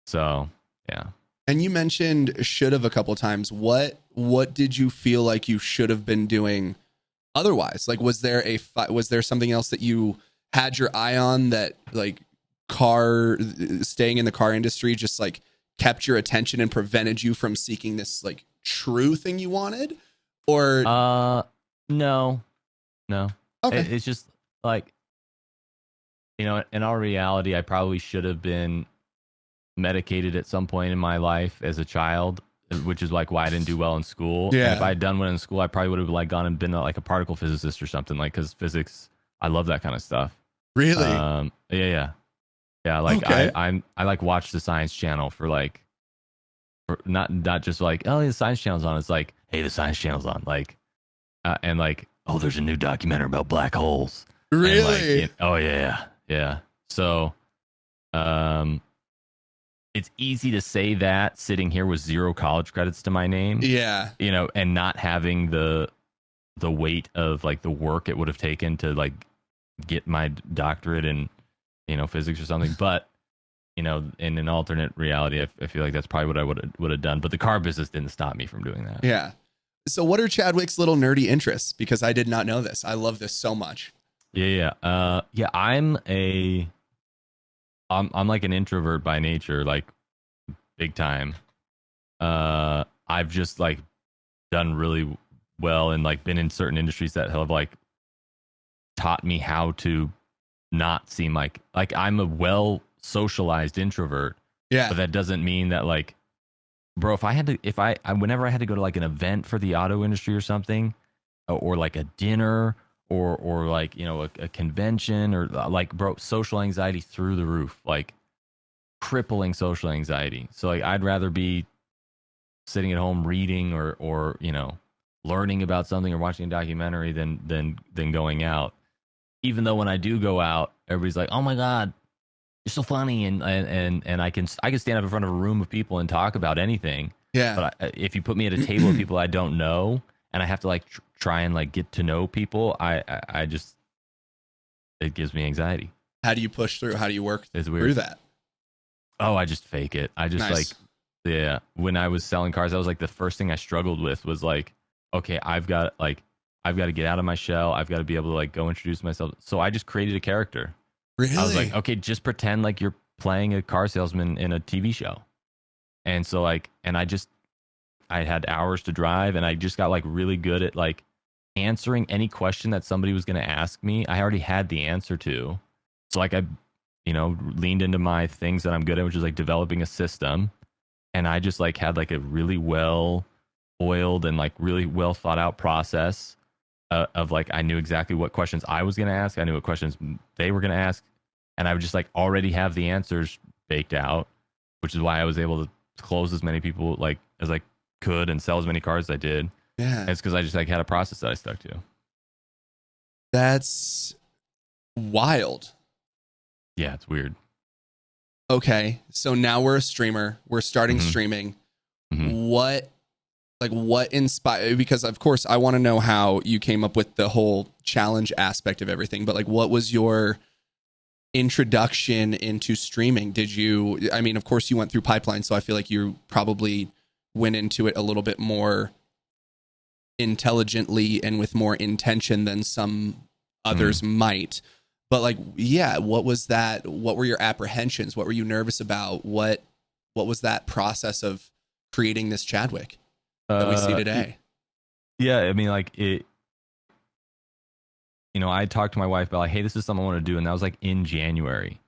So yeah. And you mentioned should have a couple times. What did you feel like you should have been doing otherwise? Like, was there something else that you had your eye on that like car staying in the car industry just like kept your attention and prevented you from seeking this like true thing you wanted? Or No, no. okay. It's just like, in our reality, I probably should have been medicated at some point in my life as a child, which is like why I didn't do well in school. And if Yeah. I had done well in school, I probably would have like gone and been like a particle physicist or something, like, because physics, I love that kind of stuff. Really? Yeah, yeah, yeah. Like Okay. I like watch the Science Channel for like, for not just like, oh, the Science Channel's on. It's like, hey, the Science Channel's on. Like, and like, oh, there's a new documentary about black holes. And like, Really? oh yeah, yeah. So, um, it's easy to say that sitting here with 0 college credits to my name, Yeah. and not having the weight of like the work it would have taken to like get my doctorate in, physics or something. But, in an alternate reality, I feel like that's probably what I would have done. But the car business didn't stop me from doing that. Yeah. So what are Chadwick's little nerdy interests? Because I did not know this. I love this so much. Yeah, yeah. Yeah, I'm like an introvert by nature, like big time. I've just like done really well and like been in certain industries that have like taught me how to not seem like I'm a well socialized introvert, Yeah. but that doesn't mean that like, bro, if I whenever I had to go to like an event for the auto industry or something, or like a dinner, or like, a convention, or like, bro, social anxiety through the roof, like crippling social anxiety. So like I'd rather be sitting at home reading, or learning about something or watching a documentary than going out. Even though when I do go out, everybody's like, "Oh my god, you're so funny," and I can stand up in front of a room of people and talk about anything. Yeah. But if you put me at a table of people I don't know, and I have to like try and like get to know people, I just, it gives me anxiety. How do you push through? How do you work It's through weird. that? Oh, I just fake it. I just like, Nice. yeah. When I was selling cars, that was like the first thing I struggled with, was like, okay, I've got to get out of my shell. I've got to be able to like go introduce myself. So I just created a character. I was like, Really? okay, just pretend like you're playing a car salesman in a TV show. And so like, I had hours to drive, and I just got like really good at like answering any question that somebody was going to ask me. I already had the answer to. So like I, leaned into my things that I'm good at, which is like developing a system. And I just like had like a really well oiled and like really well thought out process, of like, I knew exactly what questions I was going to ask. I knew what questions they were going to ask. And I would just like already have the answers baked out, which is why I was able to close as many people like as I could and sell as many cars as I did. Yeah. It's because I just like had a process that I stuck to. That's wild. Yeah, it's weird. Okay. So now we're a streamer. We're starting Hmm. streaming. Hmm. What inspired, because of course I want to know how you came up with the whole challenge aspect of everything, but like what was your introduction into streaming? I mean, of course you went through pipeline, so I feel like you probably went into it a little bit more intelligently and with more intention than some others might. But like, yeah, what was that? What were your apprehensions? What were you nervous about? What was that process of creating this Chadwick that we see today? Yeah, I mean, like it. I talked to my wife about like, hey, this is something I want to do, and that was like in January,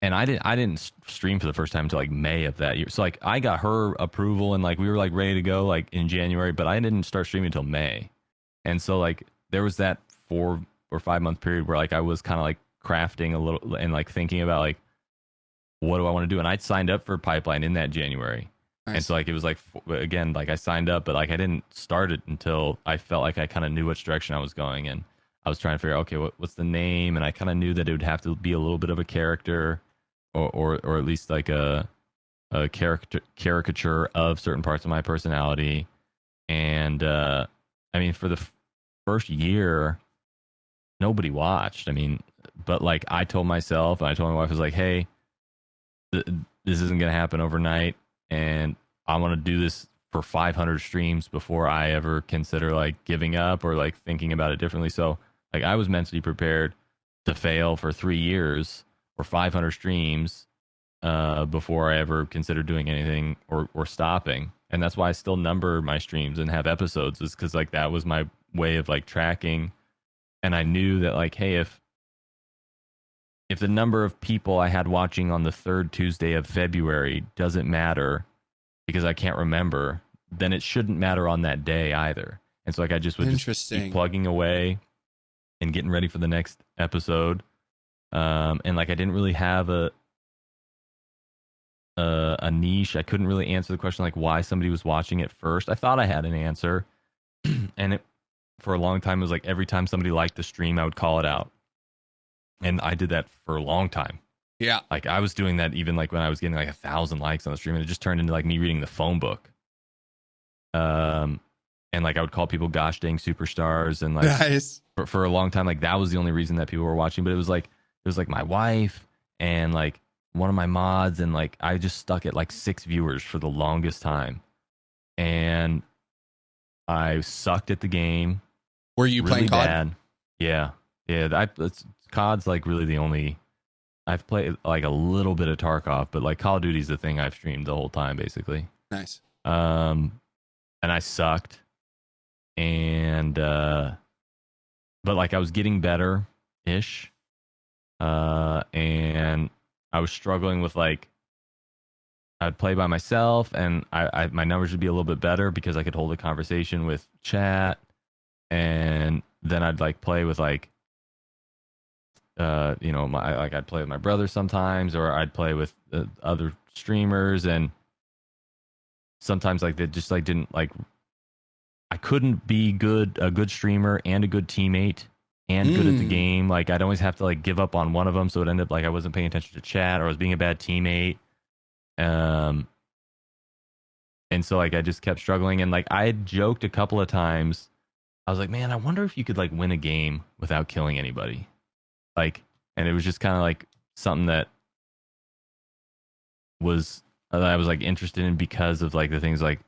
and I didn't stream for the first time until like May of that year. So like I got her approval, and like we were like ready to go like in January, but I didn't start streaming until May, and so like there was that 4 or 5 month period where like I was kind of like crafting a little and like thinking about like what do I want to do? And I'd signed up for Pipeline in that January. And Nice. so like it was like again, like I signed up, but like I didn't start it until I felt like I kind of knew which direction I was going, and I was trying to figure out, okay, what's the name, and I kind of knew that it would have to be a little bit of a character, or at least like a caricature of certain parts of my personality. And I mean, for the first year, nobody watched. I mean, but like I told myself, and I told my wife, I was like, hey, th- this isn't gonna happen overnight, and I want to do this for 500 streams before I ever consider like giving up or like thinking about it differently. So like I was mentally prepared to fail for 3 years or 500 streams before I ever considered doing anything or stopping. And that's why I still number my streams and have episodes, is because like that was my way of like tracking. And I knew that like, hey, if the number of people I had watching on the third Tuesday of February doesn't matter because I can't remember, then it shouldn't matter on that day either. And so like I just would just keep Interesting. plugging away and getting ready for the next episode. And like I didn't really have a niche. I couldn't really answer the question like why somebody was watching it first. I thought I had an answer, and it for a long time it was like every time somebody liked the stream, I would call it out, and I did that for a long time. Yeah. Like I was doing that even like when I was getting like 1,000 likes on the stream, and it just turned into like me reading the phone book. Um, and like I would call people gosh dang superstars, and like Nice. for a long time, like that was the only reason that people were watching. But it was like my wife and like one of my mods, and like I just stuck at like 6 viewers for the longest time, and I sucked at the game Were you playing really COD? bad. Yeah, yeah. COD's like really the only. I've played like a little bit of Tarkov, but like Call of Duty's the thing I've streamed the whole time basically. Nice. Um, and I sucked, and but like I was getting better ish, and I was struggling with like I'd play by myself, and my numbers would be a little bit better because I could hold a conversation with chat, and then I'd like play with like my like I'd play with my brother sometimes, or I'd play with other streamers, and sometimes like they just like didn't like I couldn't be a good streamer and a good teammate and good at the Mm. game. Like I'd always have to like give up on one of them, so it ended up like I wasn't paying attention to chat, or I was being a bad teammate. Um, and so like I just kept struggling, and like I had joked a couple of times. I was like, man, I wonder if you could like win a game without killing anybody. Like, and it was just kind of like something that I was like interested in because of like the things like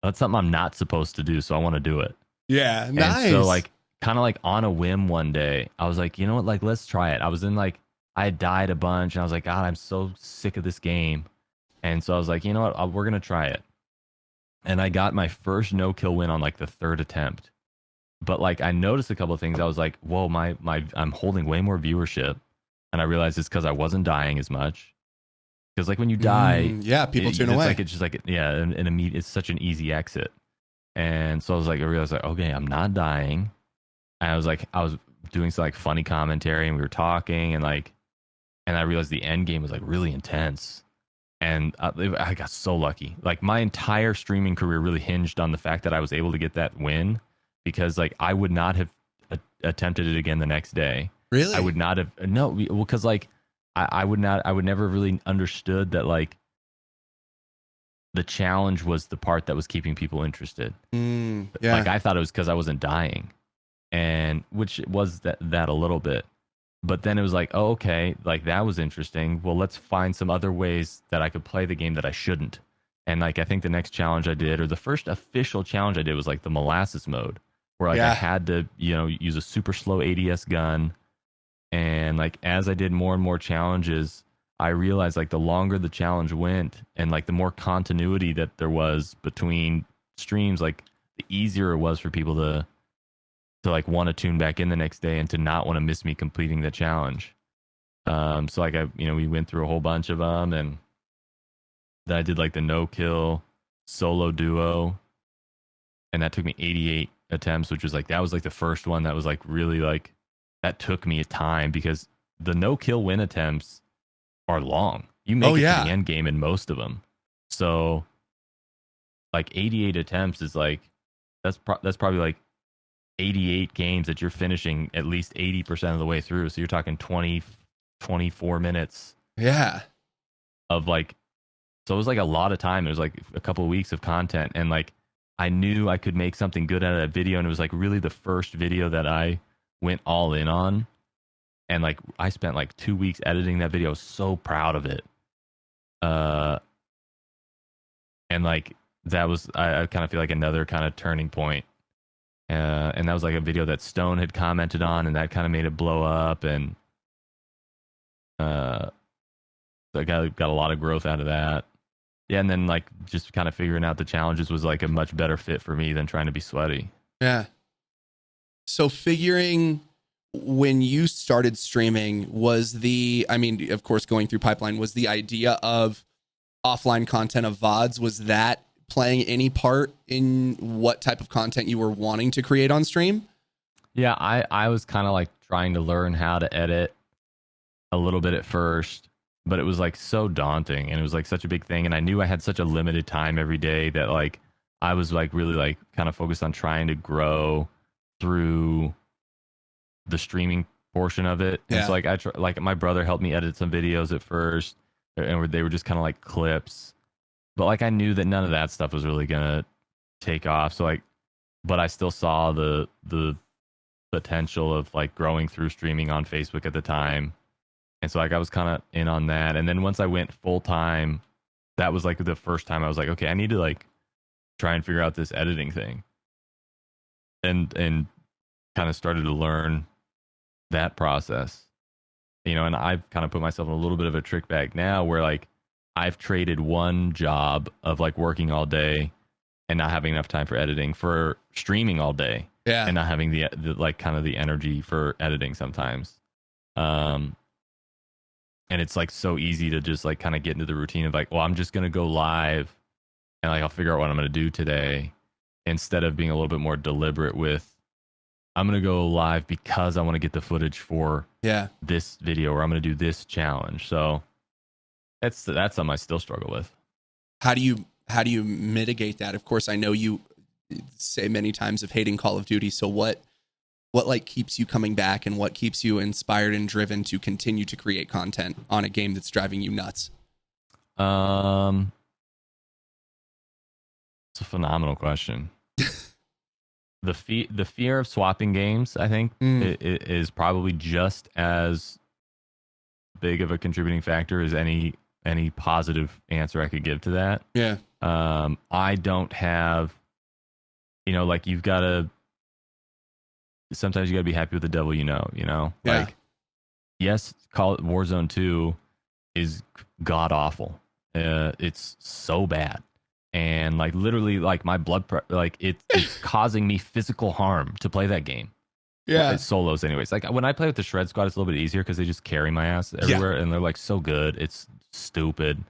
that's something I'm not supposed to do, so I want to do it. Yeah. And so Nice. like kind of like on a whim one day, I was like, you know what, like let's try it. I was in like I had died a bunch, and I was like, God, I'm so sick of this game. And so I was like, you know what, we're gonna try it. And I got my first no kill win on like the third attempt. But like I noticed a couple of things. I was like, whoa, my I'm holding way more viewership, and I realized it's because I wasn't dying as much. Because like when you die, Yeah. People tune it's away. like it's just like yeah, an immediate. It's such an easy exit. And so I was like, I realized like, okay, I'm not dying. And I was doing some like funny commentary, and we were talking, and I realized the end game was like really intense. And I got so lucky. Like my entire streaming career really hinged on the fact that I was able to get that win, because like I would not have attempted it again the next day. I Really? would not have no, well, because like I would never really understood that like the challenge was the part that was keeping people interested. Like Yeah. I thought it was because I wasn't dying, and which was that a little bit. But then it was like, oh, okay, like that was interesting. Well, let's find some other ways that I could play the game that I shouldn't. And like I think the next challenge I did, or the first official challenge I did, was like the molasses mode, where like I Yeah. had to, use a super slow ADS gun. And like as I did more and more challenges, I realized like the longer the challenge went, and like the more continuity that there was between streams, like the easier it was for people to like want to tune back in the next day and to not want to miss me completing the challenge. So like we went through a whole bunch of them, and then I did like the no kill solo duo, and that took me 88 attempts, which was like that was like the first one that was like really like that took me a time, because the no kill win attempts are long. You Oh make it to the yeah. end game in most of them. So like 88 attempts is like that's probably like 88 games that you're finishing at least 80% of the way through. So you're talking 20, 24 minutes Yeah. of like, so it was like a lot of time. It was like a couple of weeks of content. And like, I knew I could make something good out of that video. And it was like really the first video that I went all in on. And like, I spent like 2 weeks editing that video. I was so proud of it. Uh, and like, that was, I kind of feel like another kind of turning point. And that was like a video that Stone had commented on, and that kind of made it blow up. And uh, so I got a lot of growth out of that. Yeah, and then like just kind of figuring out the challenges was like a much better fit for me than trying to be sweaty. Yeah. So figuring when you started streaming was I mean, of course, going through Pipeline was the idea of offline content of VODs. Was that playing any part in what type of content you were wanting to create on stream? Yeah, I was kind of like trying to learn how to edit a little bit at first, but it was like so daunting and it was like such a big thing. And I knew I had such a limited time every day that like I was like really like kind of focused on trying to grow through the streaming portion of it. And Yeah. so like my brother helped me edit some videos at first, and they were just kind of like clips. But like I knew that none of that stuff was really gonna take off. So like, but I still saw the potential of like growing through streaming on Facebook at the time. And so like I was kind of in on that. And then once I went full time, that was like the first time I was like, okay, I need to like try and figure out this editing thing. And kind of started to learn that process. You know, and I've kind of put myself in a little bit of a trick bag now where like I've traded one job of like working all day and not having enough time for editing for streaming all day Yeah. and not having the like kind of the energy for editing sometimes. Um and it's like so easy to just like kind of get into the routine of like, well, I'm just going to go live and like I'll figure out what I'm going to do today instead of being a little bit more deliberate with I'm going to go live because I want to get the footage for Yeah. this video or I'm going to do this challenge. So that's something I still struggle with. How do you mitigate that? Of course, I know you say many times of hating Call of Duty. So what like keeps you coming back and what keeps you inspired and driven to continue to create content on a game that's driving you nuts? Um, it's a phenomenal question. The fear of swapping games, I think, it is probably just as big of a contributing factor as any positive answer I could give to that. Yeah. I don't have, like you've got to. Sometimes you got to be happy with the devil, Yeah. Like, yes, call it Warzone 2 is god awful. It's so bad. And like literally like my like it's causing me physical harm to play that game. Yeah. It's solos anyways. Like when I play with the Shred Squad, it's a little bit easier because they just carry my ass everywhere and they're like so good. It's stupid.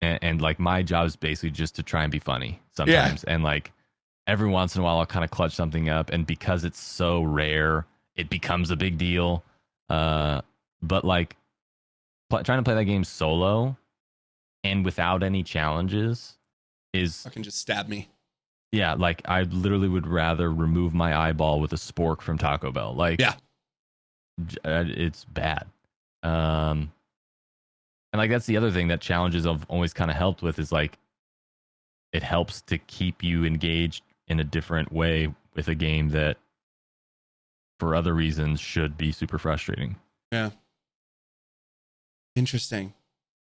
And like my job is basically just to try and be funny sometimes. And like every once in a while I'll kind of clutch something up, and because it's so rare, it becomes a big deal. But like trying to play that game solo and without any challenges is Fucking just stab me. yeah, like I literally would rather remove my eyeball with a spork from Taco Bell. Like Yeah. it's bad. And like that's the other thing that challenges have always kind of helped with is like it helps to keep you engaged in a different way with a game that for other reasons should be super frustrating. Yeah. Interesting.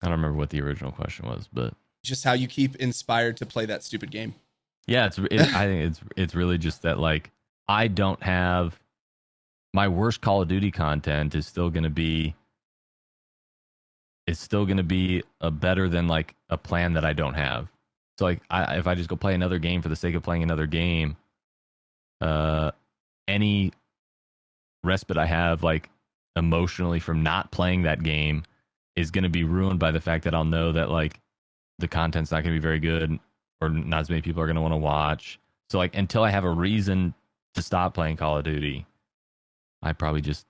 I don't remember what the original question was, but Just how you keep inspired to play that stupid game. yeah, I think it's really just that like I don't have my worst Call of Duty content is still going to be better than like a plan that I don't have. So like if I just go play another game for the sake of playing another game, any respite I have like emotionally from not playing that game is going to be ruined by the fact that I'll know that like the content's not going to be very good or not as many people are going to want to watch. So like until I have a reason to stop playing Call of Duty, I probably just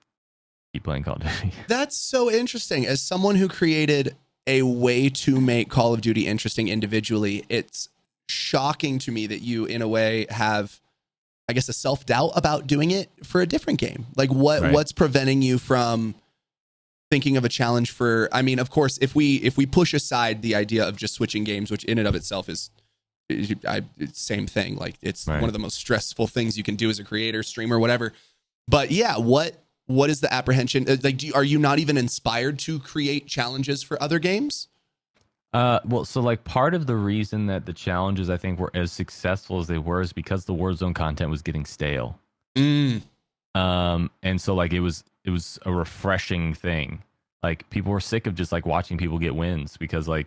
keep playing Call of Duty. That's so interesting. As someone who created a way to make Call of Duty interesting individually, it's shocking to me that you, in a way, have, I guess, a self doubt about doing it for a different game. Like, Right. what's preventing you from thinking of a challenge for? I mean, of course, if we push aside the idea of just switching games, which in and of itself is it's same thing. Like, it's one Right. of the most stressful things you can do as a creator, streamer, whatever. But yeah, what is the apprehension? Like, are you not even inspired to create challenges for other games? Well, so like part of the reason that the challenges I think were as successful as they were is because the Warzone content was getting stale. Mm, And so like it was a refreshing thing. Like people were sick of just like watching people get wins because like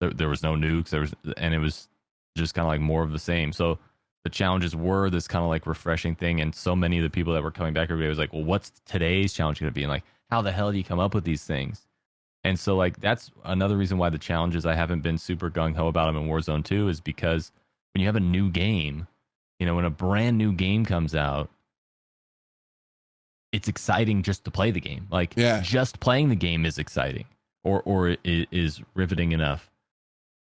there was no nukes, and it was just kind of like more of the same. So the challenges were this kind of like refreshing thing, and so many of the people that were coming back every day was like, well, what's today's challenge going to be? And like, how the hell do you come up with these things? And so like that's another reason why the challenges I haven't been super gung ho about them in Warzone 2 is because when you have a new game, when a brand new game comes out, it's exciting just to play the game. Like yeah. just playing the game is exciting, or it is riveting enough.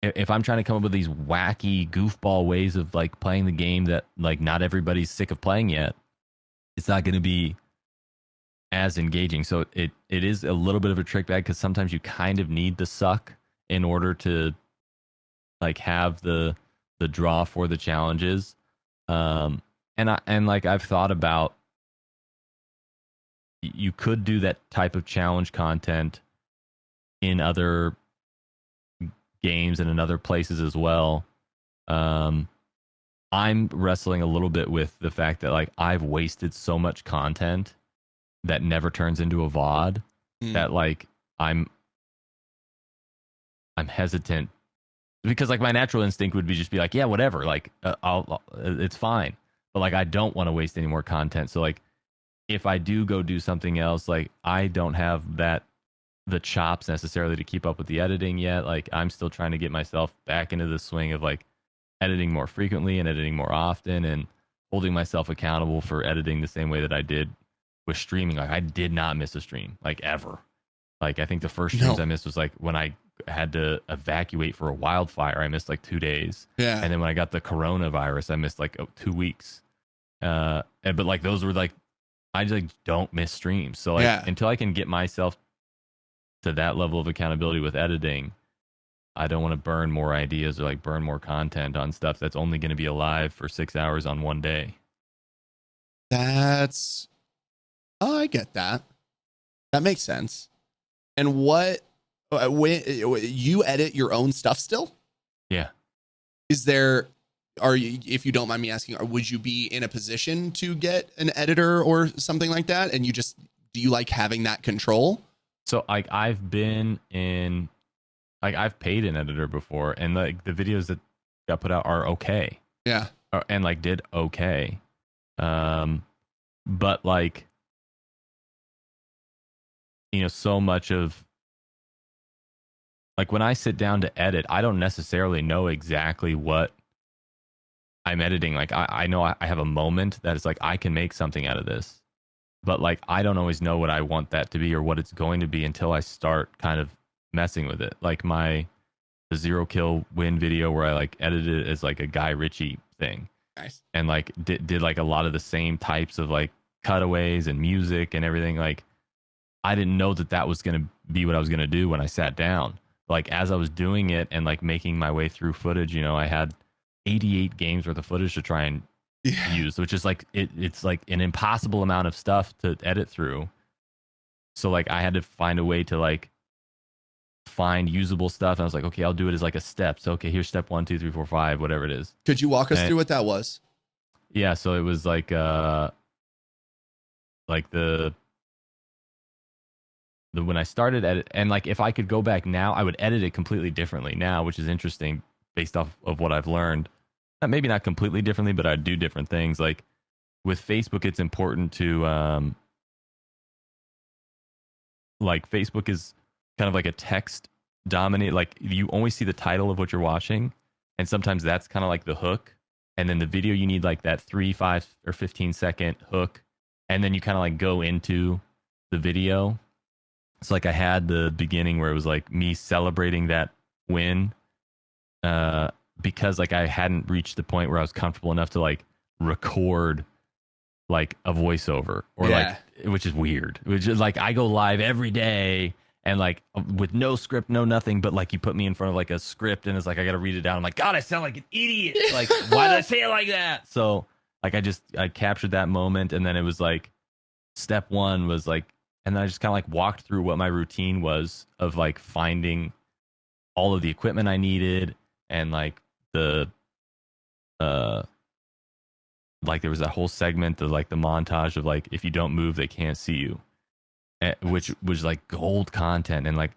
If I'm trying to come up with these wacky goofball ways of like playing the game that like not everybody's sick of playing yet, it's not going to be as engaging. So it is a little bit of a trick bag because sometimes you kind of need the suck in order to like have the draw for the challenges. And like I've thought about, you could do that type of challenge content in other games and in other places as well. Um, I'm wrestling a little bit with the fact that like I've wasted so much content that never turns into a VOD Mm, that like I'm I'm hesitant because like my natural instinct would be just be like, yeah, whatever, like it's fine. But like I don't want to waste any more content. So like if I do go do something else, like I don't have the chops necessarily to keep up with the editing yet. Like I'm still trying to get myself back into the swing of like editing more frequently and editing more often and holding myself accountable for editing the same way that I did with streaming. Like I did not miss a stream like ever. Like I think the first streams no. I missed was like when I had to evacuate for a wildfire. I missed like 2 days, Yeah. and then when I got the coronavirus, I missed like 2 weeks. But like those were like I just like don't miss streams. So like Yeah. until I can get myself to that level of accountability with editing, I don't want to burn more ideas or like burn more content on stuff that's only going to be alive for 6 hours on one day. That's, oh, I get that. That makes sense. And when you edit your own stuff still? Yeah. Is there, are you, if you don't mind me asking, would you be in a position to get an editor or something like that? And do you like having that control? So like I've been in like I've paid an editor before, and like the videos that got put out are okay, Yeah. and like did okay. Um, but like so much of like when I sit down to edit, I don't necessarily know exactly what I'm editing. Like I know I have a moment that is like I can make something out of this, but like I don't always know what I want that to be or what it's going to be until I start kind of messing with it. Like the 0 kill win video where I like edited it as like a Guy Ritchie thing Nice. and like did like a lot of the same types of like cutaways and music and everything. Like I didn't know that was going to be what I was going to do when I sat down. Like as I was doing it and like making my way through footage, I had 88 games worth of footage to try and Yeah. use, which is like it's like an impossible amount of stuff to edit through. So like I had to find a way to like find usable stuff. And I was like, okay, I'll do it as like a step. So okay, here's step 1, 2, 3, 4, 5, whatever it is. Could you walk us And through what that was? yeah, so it was like the when I started edit, and like if I could go back now, I would edit it completely differently now, which is interesting based off of what I've learned. Maybe not completely differently, but I'd do different things. Like with Facebook, it's important to like Facebook is kind of like a text dominate. Like you only see the title of what you're watching, and sometimes that's kind of like the hook. And then the video, you need like that 3, 5, or 15-second hook, and then you kind of like go into the video. It's like I had the beginning where it was like me celebrating that win, uh, because like I hadn't reached the point where I was comfortable enough to like record like a voiceover or like, Yeah. which is weird. Which is like I go live every day and like with no script, no nothing, but like you put me in front of like a script and it's like I got to read it down. I'm like, God, I sound like an idiot. Like, why did I say it like that? So like I captured that moment, and then it was like step one was like, and then I just kind of like walked through what my routine was of like finding all of the equipment I needed, and like the uh like there was that whole segment of like the montage of like if you don't move they can't see you, which was like gold content, and like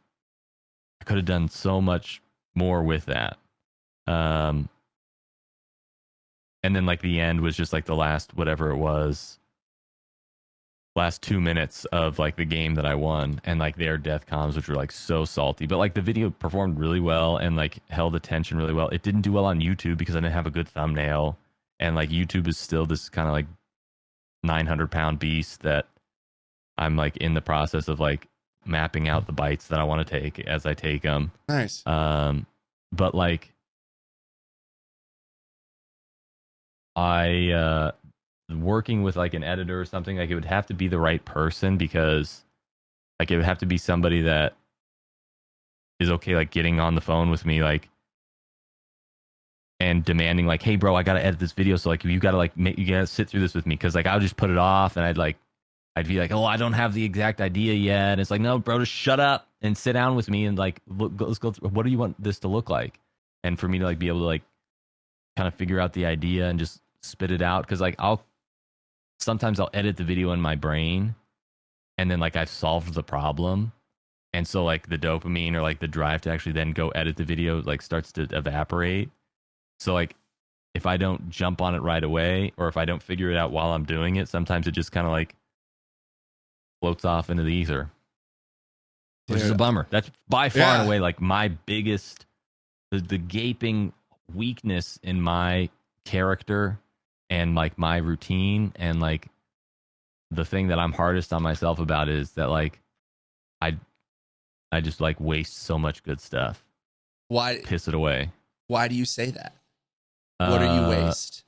I could have done so much more with that. um and then like the end was just like the last whatever it was, last 2 minutes of like the game that I won, and like their death comms, which were like so salty. But like the video performed really well and like held attention really well. It didn't do well on YouTube because I didn't have a good thumbnail, and like YouTube is still this kind of like 900-pound beast that I'm like in the process of like mapping out the bites that I want to take as I take them. Nice. But like I working with like an editor or something, like it would have to be the right person, because like it would have to be somebody that is okay like getting on the phone with me like and demanding like, hey bro, I gotta edit this video, so like you gotta like you gotta sit through this with me, because like I'll just put it off and I'd be like, oh, I don't have the exact idea yet. And it's like, no bro, just shut up and sit down with me and like let's go through, what do you want this to look like, and for me to like be able to like kind of figure out the idea and just spit it out, because like sometimes I'll edit the video in my brain and then like I've solved the problem. And so like the dopamine or like the drive to actually then go edit the video like starts to evaporate. So like if I don't jump on it right away, or if I don't figure it out while I'm doing it, sometimes it just kind of like floats off into the ether, which is a Dude. bummer. That's by far and Yeah. away like my biggest, the gaping weakness in my character and like my routine, and like the thing that I'm hardest on myself about is that like I I just like waste so much good stuff, Why piss it away. why do you say that? What are you waste?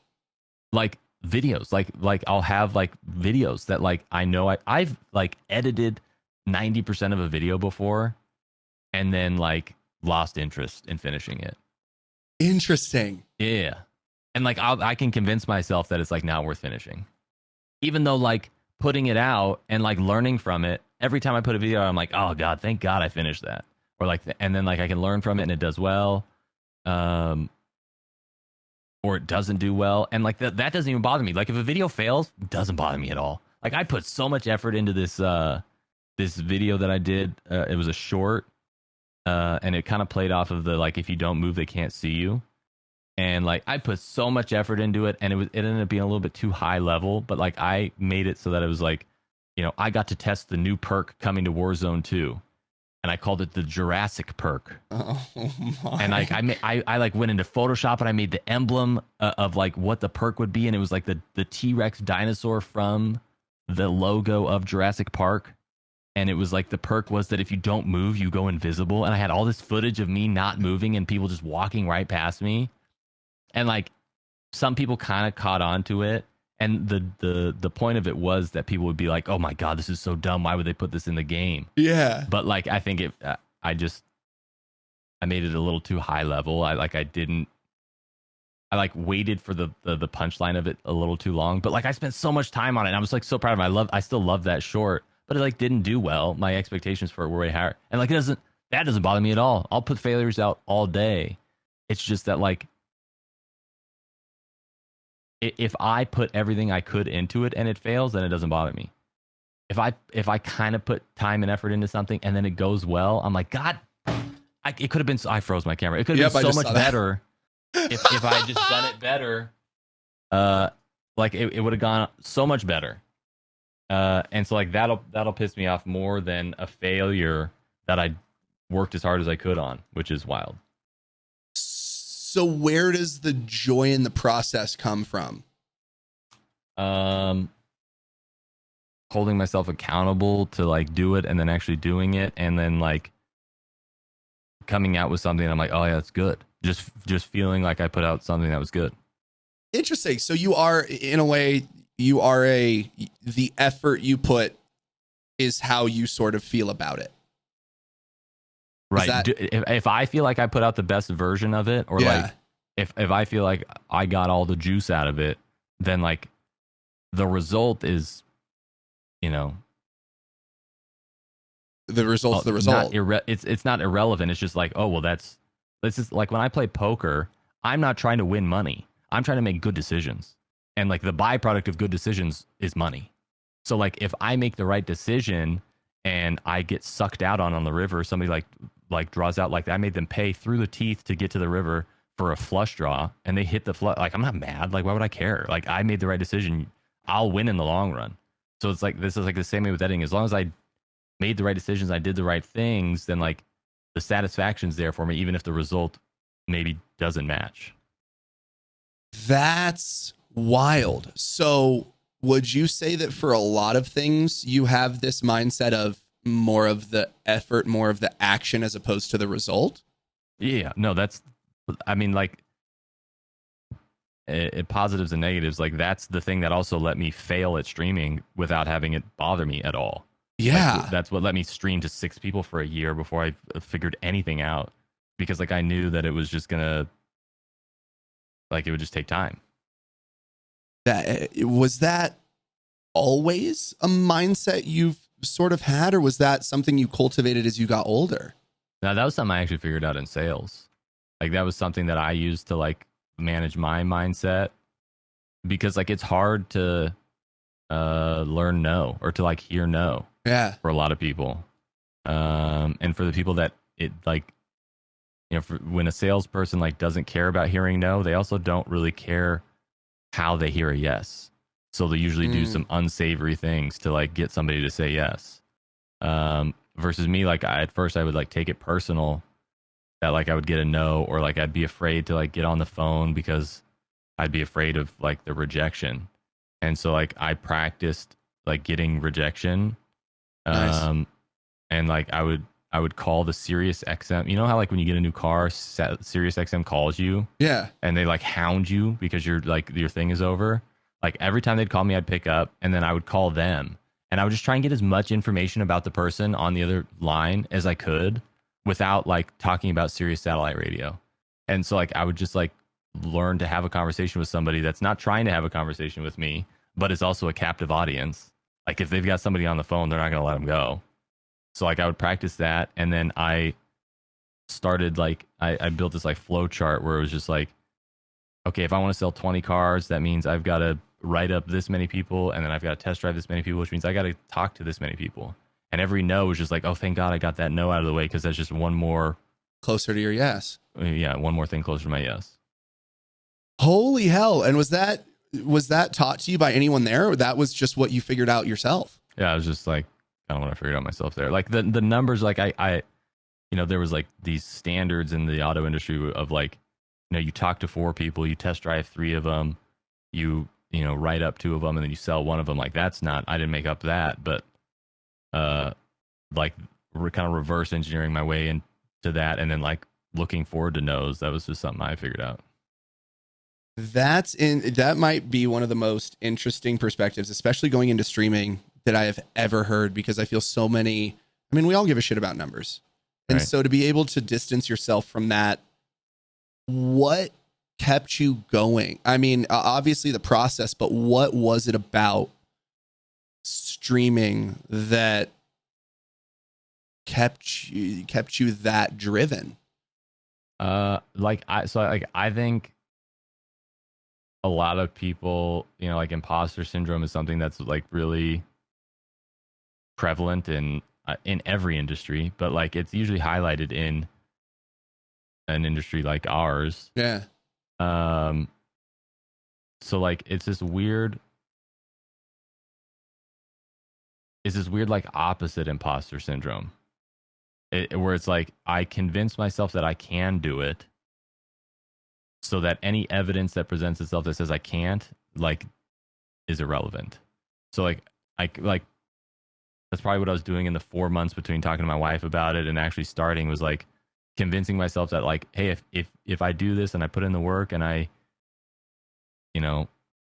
Like videos, like I'll have like videos that like I know I've like edited 90% of a video before, and then like lost interest in finishing it. Interesting. Yeah. And like I can convince myself that it's like not worth finishing, even though like putting it out and like learning from it, every time I put a video out, I'm like, oh god, thank god I finished that, or like and then like I can learn from it and it does well, um or it doesn't do well, and like that doesn't even bother me. Like if a video fails, it doesn't bother me at all. Like I put so much effort into this video that I did. It was a short, and it kind of played off of the like if you don't move they can't see you, and like I put so much effort into it, and it ended up being a little bit too high level, but like I made it so that it was like, I got to test the new perk coming to Warzone 2, and I called it the Jurassic perk. Oh my. And like I like went into Photoshop and I made the emblem of like what the perk would be, and it was like the T-Rex dinosaur from the logo of Jurassic Park. And it was like the perk was that if you don't move, you go invisible. And I had all this footage of me not moving and people just walking right past me. And like some people kind of caught on to it. And the point of it was that people would be like, "Oh my god, this is so dumb. Why would they put this in the game?" Yeah. But like I think I made it a little too high level. I like waited for the punchline of it a little too long. But like I spent so much time on it, and I was like so proud of it. I still love that short, but it like didn't do well. My expectations for it were way higher. And like that doesn't bother me at all. I'll put failures out all day. It's just that like if I put everything I could into it and it fails, then it doesn't bother me. If I kind of put time and effort into something and then it goes well, I'm like, God, it could have been. I froze my camera. It could have been so much better if I had just done it better. Like it would have gone so much better. And so like that'll piss me off more than a failure that I worked as hard as I could on, which is wild. So where does the joy in the process come from? holding myself accountable to like do it and then actually doing it and then like coming out with something I'm like, oh yeah, that's good. Just feeling like I put out something that was good. Interesting. So you are, in a way, you are the effort you put is how you sort of feel about it. Is Right. that, If I feel like I put out the best version of it, or yeah, like if I feel like I got all the juice out of it, then like the result is, you know, the result's the not result. it's not irrelevant. It's just like, oh well, that's just like when I play poker, I'm not trying to win money. I'm trying to make good decisions, and like the byproduct of good decisions is money. So like if I make the right decision and I get sucked out on the river, somebody like draws out, like I made them pay through the teeth to get to the river for a flush draw, and they hit the flush. Like I'm not mad. Like why would I care? Like I made the right decision. I'll win in the long run. So it's like this is like the same way with editing. As long as I made the right decisions, I did the right things, then like the satisfaction's there for me, even if the result maybe doesn't match. That's wild. So would you say that for a lot of things, you have this mindset of more of the effort, more of the action as opposed to the result? Yeah, no, that's, I mean, like positives and negatives. Like that's the thing that also let me fail at streaming without having it bother me at all. Like Yeah. that's what let me stream to 6 people for a year before I figured anything out, because like I knew that it was just gonna, like it would just take time. That was that always a mindset you've sort of had, or was that something you cultivated as you got older? Now that was something I actually figured out in sales. Like that was something that I used to like manage my mindset, because like it's hard to learn no, or to like hear no Yeah. for a lot of people. And for the people that it like, you know, for, when a salesperson like doesn't care about hearing no, they also don't really care how they hear a yes. So they usually do Mm, some unsavory things to like get somebody to say yes. Versus me, like at first I would like take it personal that like I would get a no, or like I'd be afraid to like get on the phone because I'd be afraid of like the rejection. And so like I practiced like getting rejection. nice. Um, and like I would call the Sirius XM. You know how like when you get a new car, Sirius XM calls you Yeah. and they like hound you because you're like your thing is over. Like every time they'd call me, I'd pick up, and then I would call them, and I would just try and get as much information about the person on the other line as I could without like talking about Sirius satellite radio. And so like I would just like learn to have a conversation with somebody that's not trying to have a conversation with me, but is also a captive audience. Like if they've got somebody on the phone, they're not going to let them go. So like I would practice that, and then I started like I built this like flow chart where it was just like, okay, if I want to sell 20 cars, that means I've got to write up this many people, and then I've got to test drive this many people, which means I got to talk to this many people. And every no was just like, oh, thank God I got that no out of the way, because that's just one more, Closer to your yes. yeah, one more thing closer to my yes. Holy hell. And was that taught to you by anyone there, or that was just what you figured out yourself? Yeah, I was just like, I don't want to figure it out myself there. Like the numbers, like I, you know, there was like these standards in the auto industry of like, you know, you talk to 4 people, you test drive 3 of them, you know, write up 2 of them, and then you sell one of them. Like that's not, I didn't make up that, but uh, like we're kind of reverse engineering my way into that, and then like looking forward to no's. That was just something I figured out. That might be one of the most interesting perspectives, especially going into streaming, that I have ever heard, because I feel so many, I mean, we all give a shit about numbers. And Right. so to be able to distance yourself from that, what kept you going? I mean, obviously the process, but what was it about streaming that kept you that driven? Like I think a lot of people, you know, like imposter syndrome is something that's like really prevalent in every industry, but like it's usually highlighted in an industry like ours. Yeah. Um, so like it's this weird like opposite imposter syndrome, where it's like I convince myself that I can do it, so that any evidence that presents itself that says I can't, like, is irrelevant. So like that's probably what I was doing in the 4 months between talking to my wife about it and actually starting, was like convincing myself that like, hey, if I do this and I put in the work and I, you know,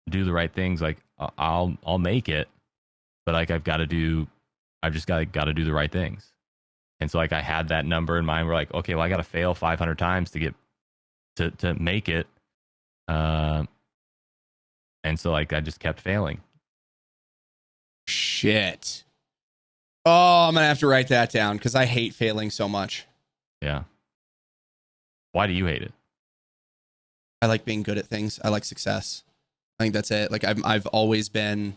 do the right things, like I'll make it. But like I've just got to do the right things. And so like I had that number in mind. We're like, okay, well I got to fail 500 times to get to make it. And so like I just kept failing. Shit. Oh, I'm gonna have to write that down because I hate failing so much. Yeah. Why do you hate it? I like being good at things. I like success. I think that's it. Like I've always been.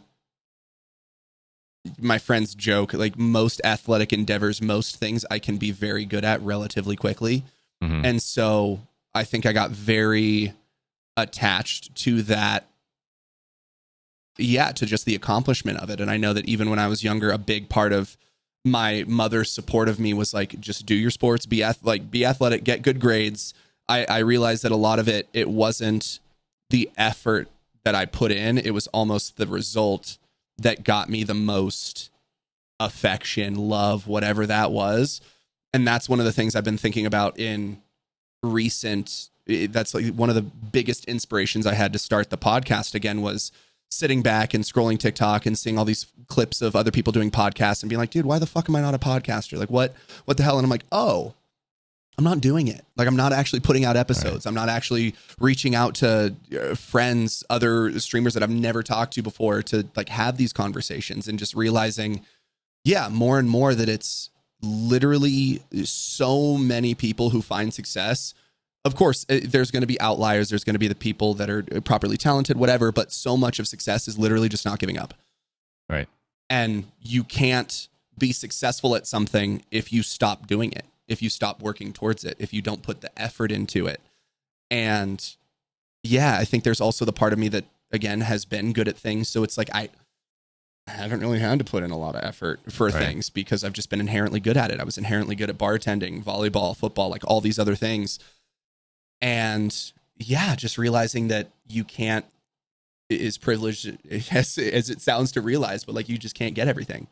My friends joke, like most athletic endeavors, most things I can be very good at relatively quickly. Mm-hmm. And so I think I got very attached to that. Yeah, to just the accomplishment of it. And I know that even when I was younger, a big part of my mother's support of me was like, just do your sports, be athletic, get good grades. I realized that a lot of it wasn't the effort that I put in. It was almost the result that got me the most affection, love, whatever that was. And that's one of the things I've been thinking about in recent. That's like one of the biggest inspirations I had to start the podcast again, was sitting back and scrolling TikTok and seeing all these clips of other people doing podcasts and being like, dude, why the fuck am I not a podcaster? Like what the hell? And I'm like, oh, I'm not doing it. Like I'm not actually putting out episodes. Right. I'm not actually reaching out to friends, other streamers that I've never talked to before to like have these conversations, and just realizing, yeah, more and more that it's literally so many people who find success. Of course, there's going to be outliers. There's going to be the people that are properly talented, whatever, but so much of success is literally just not giving up. Right. And you can't be successful at something if you stop doing it, if you stop working towards it, if you don't put the effort into it. And yeah, I think there's also the part of me that, again, has been good at things. So it's like, I haven't really had to put in a lot of effort for things because I've just been inherently good at it. I was inherently good at bartending, volleyball, football, like all these other things. And yeah, just realizing that you can't, is privileged as it sounds to realize, but like you just can't get everything.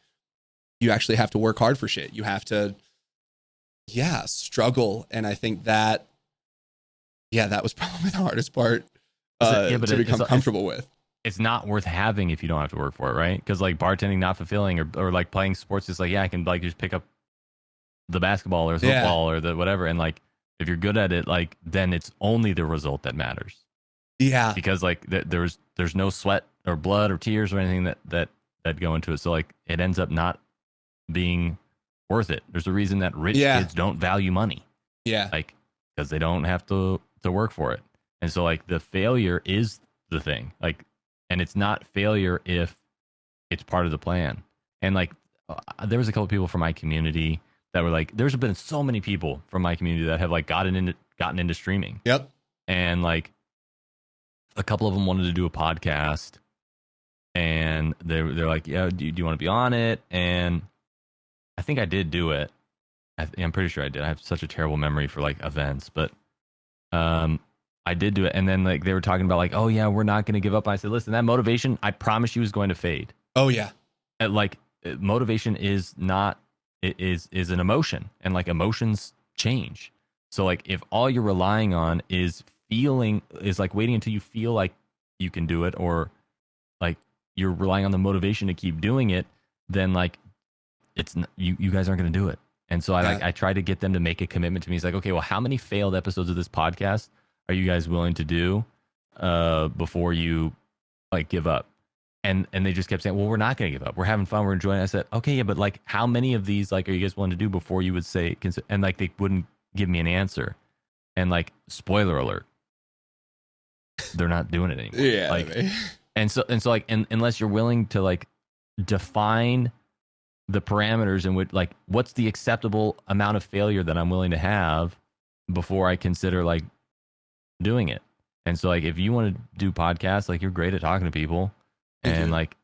You actually have to work hard for shit. You have to, struggle. And I think that, that was probably the hardest part to become comfortable with. It's not worth having if you don't have to work for it, right? Because like bartending not fulfilling, or like playing sports is like, I can like just pick up the basketball or football or the whatever, and like if you're good at it, like then it's only the result that matters. Yeah, because like there's no sweat or blood or tears or anything that go into it, so like it ends up not being worth it. There's a reason that rich kids don't value money. Yeah, like because they don't have to work for it, and so like the failure is the thing. Like, and it's not failure if it's part of the plan. And like there was a couple of people from my community that were like, there's been so many people from my community that have like gotten into streaming. Yep. And like a couple of them wanted to do a podcast, and they're like, yeah, do you want to be on it? And I think I did do it. I'm pretty sure I did. I have such a terrible memory for like events, but I did do it. And then like they were talking about like, oh yeah, we're not going to give up. I said, listen, that motivation, I promise you, is going to fade. Oh yeah. And like motivation is not, it is an emotion, and like emotions change. So like if all you're relying on is like waiting until you feel like you can do it, or like you're relying on the motivation to keep doing it, then like it's you guys aren't going to do it. And so I tried to get them to make a commitment to me. It's like, okay, well, how many failed episodes of this podcast are you guys willing to do before you like give up? And they just kept saying, well, we're not going to give up. We're having fun. We're enjoying it. I said, okay, yeah, but like how many of these like are you guys willing to do before you would say, and like they wouldn't give me an answer. And like, spoiler alert, they're not doing it anymore. Yeah. Like, and so like, unless you're willing to like define the parameters in which like, what's the acceptable amount of failure that I'm willing to have before I consider like doing it. And so like, if you want to do podcasts, like you're great at talking to people, and like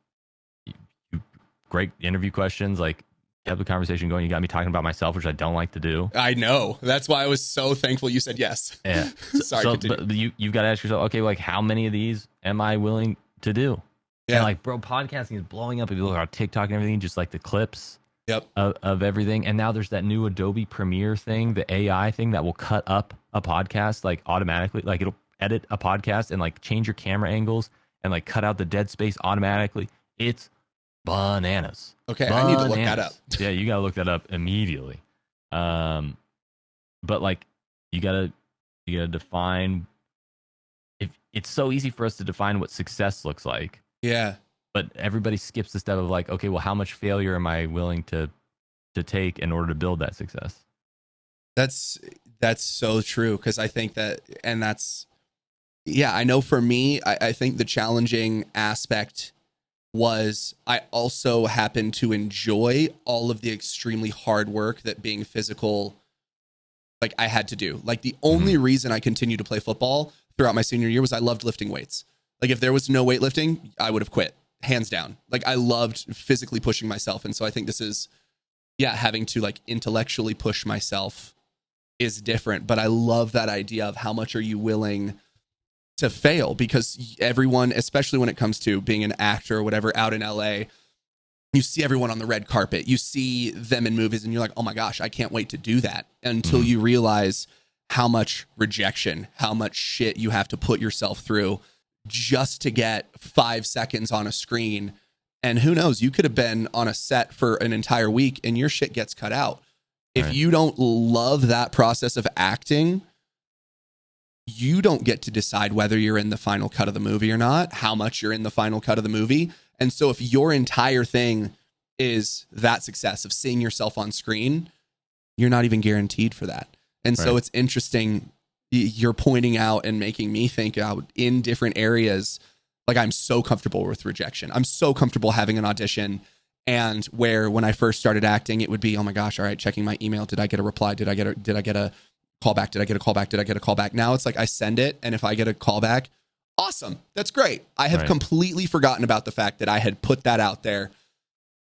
you great interview questions, like kept the conversation going. You got me talking about myself, which I don't like to do. I know. That's why I was so thankful you said yes. Yeah. Sorry. But you've got to ask yourself, okay, like how many of these am I willing to do? Yeah. And like, bro, podcasting is blowing up. If you look at TikTok and everything, just like the clips, Yep. of everything. And now there's that new Adobe Premiere thing, the AI thing that will cut up a podcast like automatically. Like it'll edit a podcast and like change your camera angles and like cut out the dead space automatically. It's bananas. Okay, I need to look that up. Bananas. Yeah, you gotta look that up immediately. Um, but like you gotta define if it's so easy for us to define what success looks like, Yeah. but everybody skips the step of like, okay, well, how much failure am I willing to take in order to build that success? That's that's so true, because I think that, and that's, yeah, I know for me, I think the challenging aspect was I also happened to enjoy all of the extremely hard work that being physical, like, I had to do. Like, the Mm-hmm. only reason I continued to play football throughout my senior year was I loved lifting weights. Like, if there was no weightlifting, I would have quit, hands down. Like, I loved physically pushing myself. And so I think this is, yeah, having to like intellectually push myself is different. But I love that idea of how much are you willing to fail, because everyone, especially when it comes to being an actor or whatever out in LA, you see everyone on the red carpet, you see them in movies, and you're like, oh my gosh, I can't wait to do that, until Mm-hmm. you realize how much rejection, how much shit you have to put yourself through just to get 5 seconds on a screen. And who knows, you could have been on a set for an entire week and your shit gets cut out. If Right. you don't love that process of acting, you don't get to decide whether you're in the final cut of the movie or not, how much you're in the final cut of the movie. And so if your entire thing is that success of seeing yourself on screen, you're not even guaranteed for that. And so Right. it's interesting, you're pointing out and making me think out in different areas. Like, I'm so comfortable with rejection. I'm so comfortable having an audition, and where when I first started acting, it would be, oh my gosh, all right, checking my email. Did I get a reply? Did I get a call back? Did I get a call back? Did I get a call back? Now it's like I send it, and if I get a call back, awesome. That's great. I have Right. completely forgotten about the fact that I had put that out there,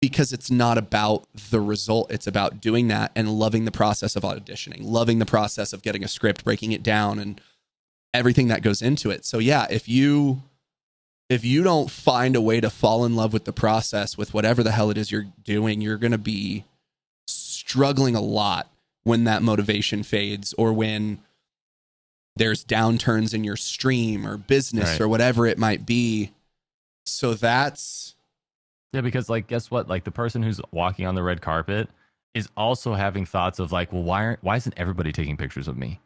because it's not about the result. It's about doing that and loving the process of auditioning, loving the process of getting a script, breaking it down, and everything that goes into it. So yeah, if you don't find a way to fall in love with the process, with whatever the hell it is you're doing, you're going to be struggling a lot when that motivation fades, or when there's downturns in your stream or business Right. or whatever it might be. So that's, Yeah, because like, guess what? Like the person who's walking on the red carpet is also having thoughts of like, well, why isn't everybody taking pictures of me?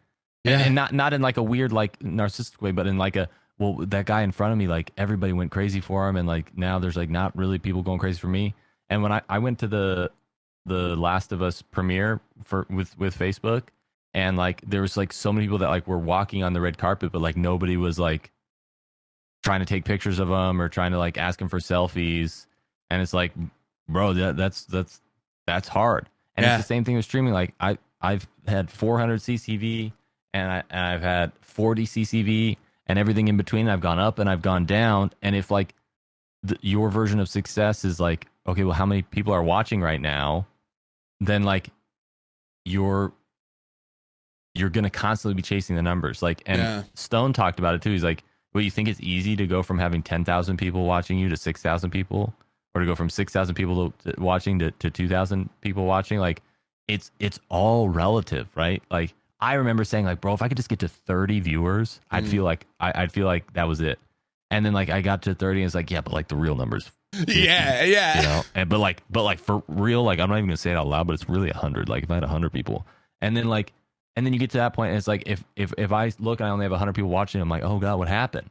And yeah, not in like a weird like narcissistic way, but in like a, well, that guy in front of me, like everybody went crazy for him, and like now there's like not really people going crazy for me. And when I went to the Last of Us premiere for with Facebook, and like there was like so many people that like were walking on the red carpet, but like nobody was like trying to take pictures of them or trying to like ask him for selfies. And it's like, bro, that's hard. And it's yeah, the same thing with streaming. Like I've had 400 CCV, and I've had 40 CCV, and everything in between. I've gone up and I've gone down. And if like your version of success is like, okay, well, how many people are watching right now? Then like you're you're gonna constantly be chasing the numbers. Like, and yeah. Stone talked about it too. He's like, well, you think it's easy to go from having 10,000 people watching you to 6,000 people, or to go from 6,000 people to watching to 2,000 people watching? Like, it's all relative, right? Like, I remember saying like, bro, if I could just get to 30 viewers, I'd Mm. feel like I'd feel like that was it. And then like I got to 30, and it's like, yeah, but like the real numbers 50, Yeah, yeah. and but like for real, like I'm not even gonna say it out loud, but it's really 100. Like if I had 100 people, and then like, and then you get to that point, and it's like if I look and I only have 100 people watching, I'm like, oh god, what happened?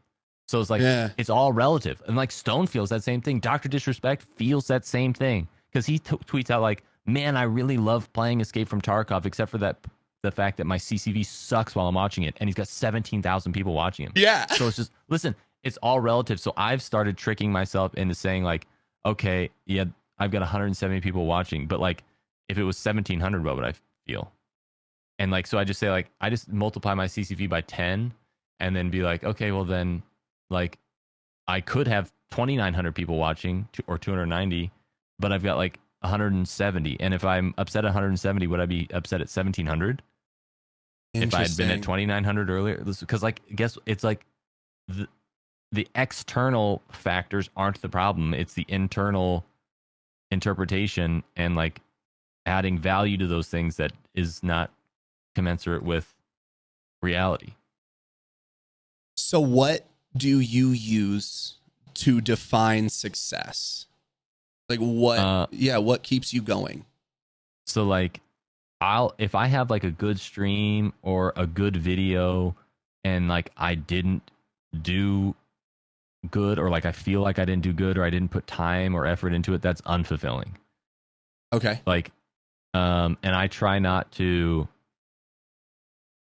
So it's like Yeah. it's all relative, and like Stone feels that same thing. Doctor Disrespect feels that same thing, because he tweets out like, man, I really love playing Escape from Tarkov, except for that the fact that my CCV sucks while I'm watching it, and he's got 17,000 people watching him. Yeah. So it's just, listen, it's all relative. So I've started tricking myself into saying like, okay, yeah, I've got 170 people watching, but like if it was 1,700, what would I feel? And like, so I just say like, I just multiply my CCV by 10, and then be like, okay, well then, like, I could have 2,900 people watching, or 290, but I've got like 170. And if I'm upset at 170, would I be upset at 1,700 if I had been at Interesting. 2,900 earlier? Because like, guess it's like the the external factors aren't the problem. It's the internal interpretation, and like adding value to those things that is not commensurate with reality. So what do you use to define success? Like what, Uh, yeah, what keeps you going? so like I'll if I have like a good stream or a good video and like I didn't do good, or like I feel like I didn't do good, or I didn't put time or effort into it, that's unfulfilling. Okay. Like and I try not to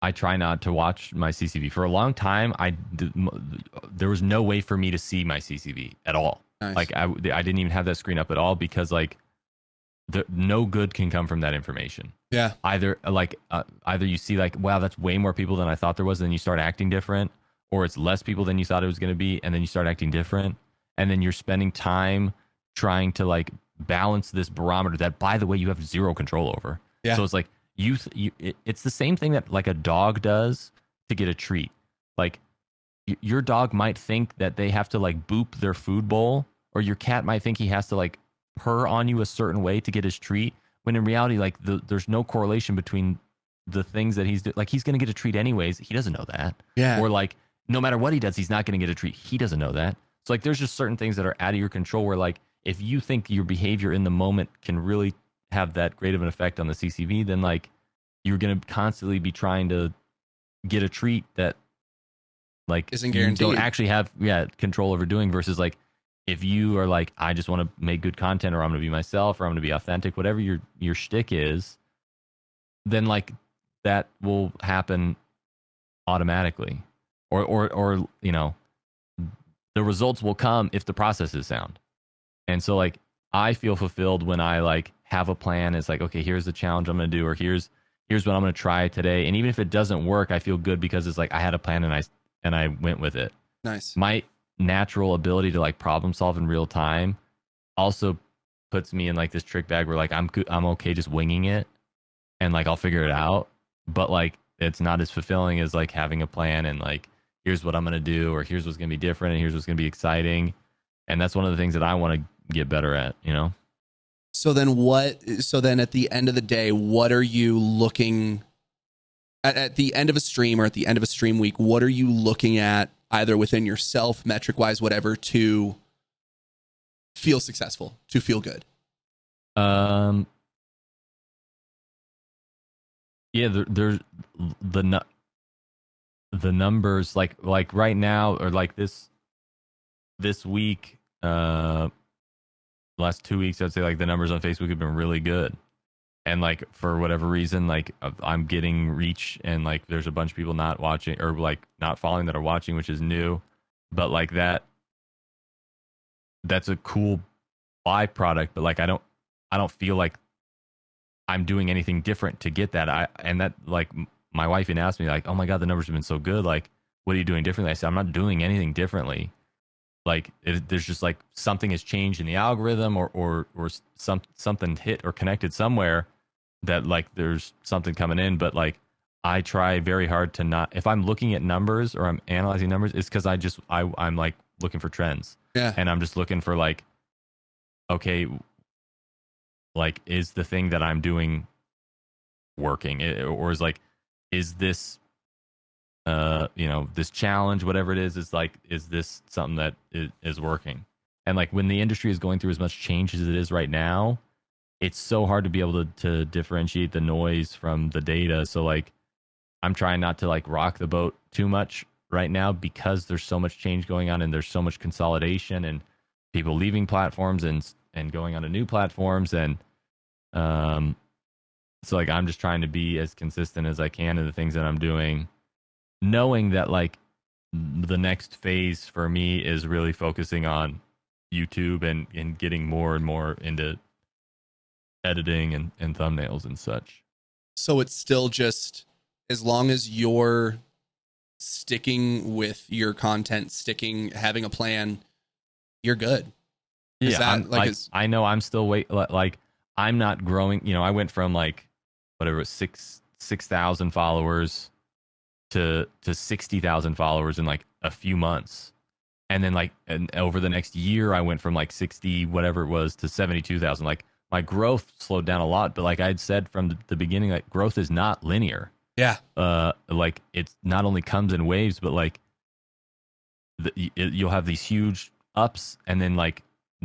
watch my CCV. For a long time, there was no way for me to see my CCV at all. Nice. Like I didn't even have that screen up at all because like no good can come from that information. Yeah. Either you see like, wow, that's way more people than I thought there was, and then you start acting different, or it's less people than you thought it was going to be, and then you start acting different, and then you're spending time trying to like balance this barometer that, by the way, you have zero control over. Yeah. So it's like it's the same thing that like a dog does to get a treat. Like your dog might think that they have to like boop their food bowl, or your cat might think he has to like purr on you a certain way to get his treat. When in reality, like there's no correlation between the things that like he's going to get a treat anyways. He doesn't know that. Yeah. Or like no matter what he does, he's not going to get a treat. He doesn't know that. So like there's just certain things that are out of your control where like if you think your behavior in the moment can really have that great of an effect on the CCV, then like you're going to constantly be trying to get a treat that like Isn't you don't guaranteed. actually have control over doing, versus like if you are like, I just want to make good content, or I'm going to be myself, or I'm going to be authentic, whatever your shtick is, then like that will happen automatically, or the results will come if the process is sound. And so like I feel fulfilled when I like have a plan. It's like, okay, here's the challenge I'm going to do, or here's what I'm going to try today. And even if it doesn't work, I feel good because it's like I had a plan and I went with it. Nice. My natural ability to like problem solve in real time also puts me in like this trick bag where like I'm okay just winging it, and like I'll figure it out, but like it's not as fulfilling as like having a plan and like here's what I'm going to do, or here's what's going to be different, and here's what's going to be exciting. And that's one of the things that I want to get better at, you know? So then at the end of the day, what are you looking at the end of a stream or at the end of a stream week? What are you looking at either within yourself, metric wise, whatever, to feel successful, to feel good? Um, yeah, there's the numbers like right now, or like this week, last 2 weeks, I'd say like the numbers on Facebook have been really good. And like for whatever reason, like I'm getting reach, and like there's a bunch of people not watching or like not following that are watching, which is new. But like that's a cool byproduct. But like I don't feel like I'm doing anything different to get that. And that like my wife even asked me like, oh my god, the numbers have been so good. Like, what are you doing differently? I said, I'm not doing anything differently. Like there's just like something has changed in the algorithm, or something hit or connected somewhere that like there's something coming in. But like I try very hard to not, if I'm looking at numbers or I'm analyzing numbers, it's because I'm like looking for trends. Yeah. And I'm just looking for like, okay, like is the thing that I'm doing working, or is this this challenge, whatever it is like, is this something that is working? And like when the industry is going through as much change as it is right now, it's so hard to be able to differentiate the noise from the data. So like I'm trying not to like rock the boat too much right now, because there's so much change going on, and there's so much consolidation, and people leaving platforms and going on to new platforms. And so like I'm just trying to be as consistent as I can in the things that I'm doing, knowing that like the next phase for me is really focusing on YouTube and getting more and more into editing and thumbnails and such. So it's still just, as long as you're sticking with your content, having a plan, you're good. Is Yeah, that I'm like, I know I'm still like I'm not growing. I went from like whatever 6,000 followers to 60,000 followers in like a few months. And then like and over the next year I went from like 60 whatever it was to 72,000. Like my growth slowed down a lot. But like I'd said from the beginning, like growth is not linear. Yeah. Like it's not only comes in waves, but like you'll have these huge ups, and then like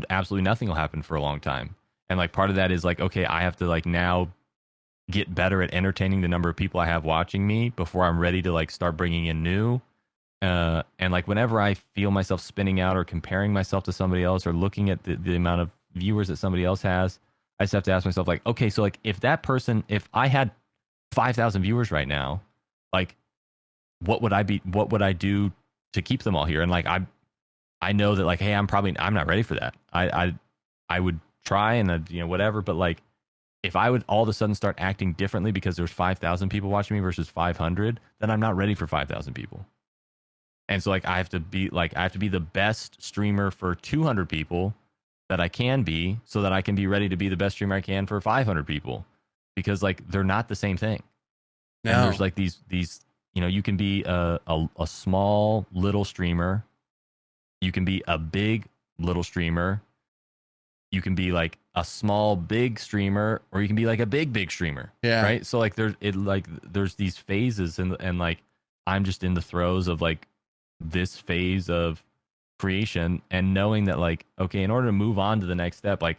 absolutely nothing will happen for a long time. And like part of that is like, okay, I have to like now get better at entertaining the number of people I have watching me before I'm ready to like start bringing in new. And like whenever I feel myself spinning out or comparing myself to somebody else or looking at the amount of viewers that somebody else has, I just have to ask myself like, okay, so like if that person, if I had 5,000 viewers right now, like what would I do to keep them all here? And like I know that like, hey, I'm not ready for that. I would try and whatever, but like if I would all of a sudden start acting differently because there's 5,000 people watching me versus 500, then I'm not ready for 5,000 people. And so like I have to be the best streamer for 200 people that I can be, so that I can be ready to be the best streamer I can for 500 people, because like they're not the same thing. And there's No. like these you can be a small little streamer, you can be a big little streamer, you can be like a small big streamer, or you can be like a big streamer, Yeah. right? So like there's these phases, and like I'm just in the throes of like this phase of creation, and knowing that like, okay, in order to move on to the next step, like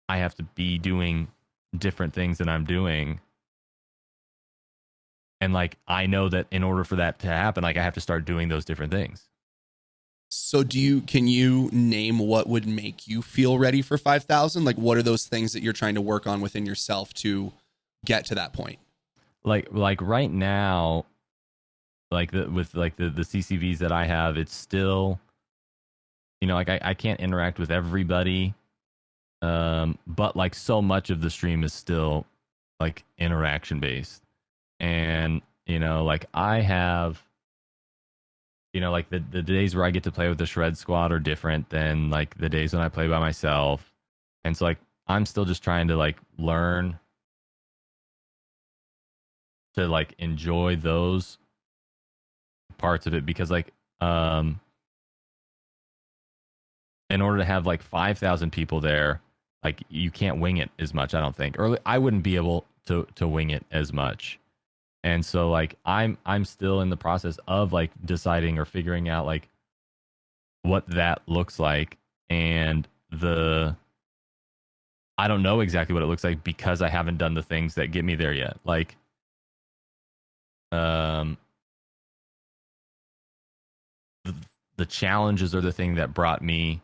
I have to be doing different things than I'm doing. And like I know that in order for that to happen, like I have to start doing those different things. So can you name what would make you feel ready for 5,000? Like what are those things that you're trying to work on within yourself to get to that point? Like right now, like the CCVs that I have, it's still, like I can't interact with everybody. But like so much of the stream is still like interaction based. And like I have, like the days where I get to play with the shred squad are different than like the days when I play by myself. And so like I'm still just trying to like learn to like enjoy those parts of it, because like in order to have like 5,000 people there, like you can't wing it as much, I don't think, or I wouldn't be able to wing it as much. And so like I'm still in the process of like deciding or figuring out like what that looks like. And I don't know exactly what it looks like because I haven't done the things that get me there yet. Like um the, the challenges are the thing that brought me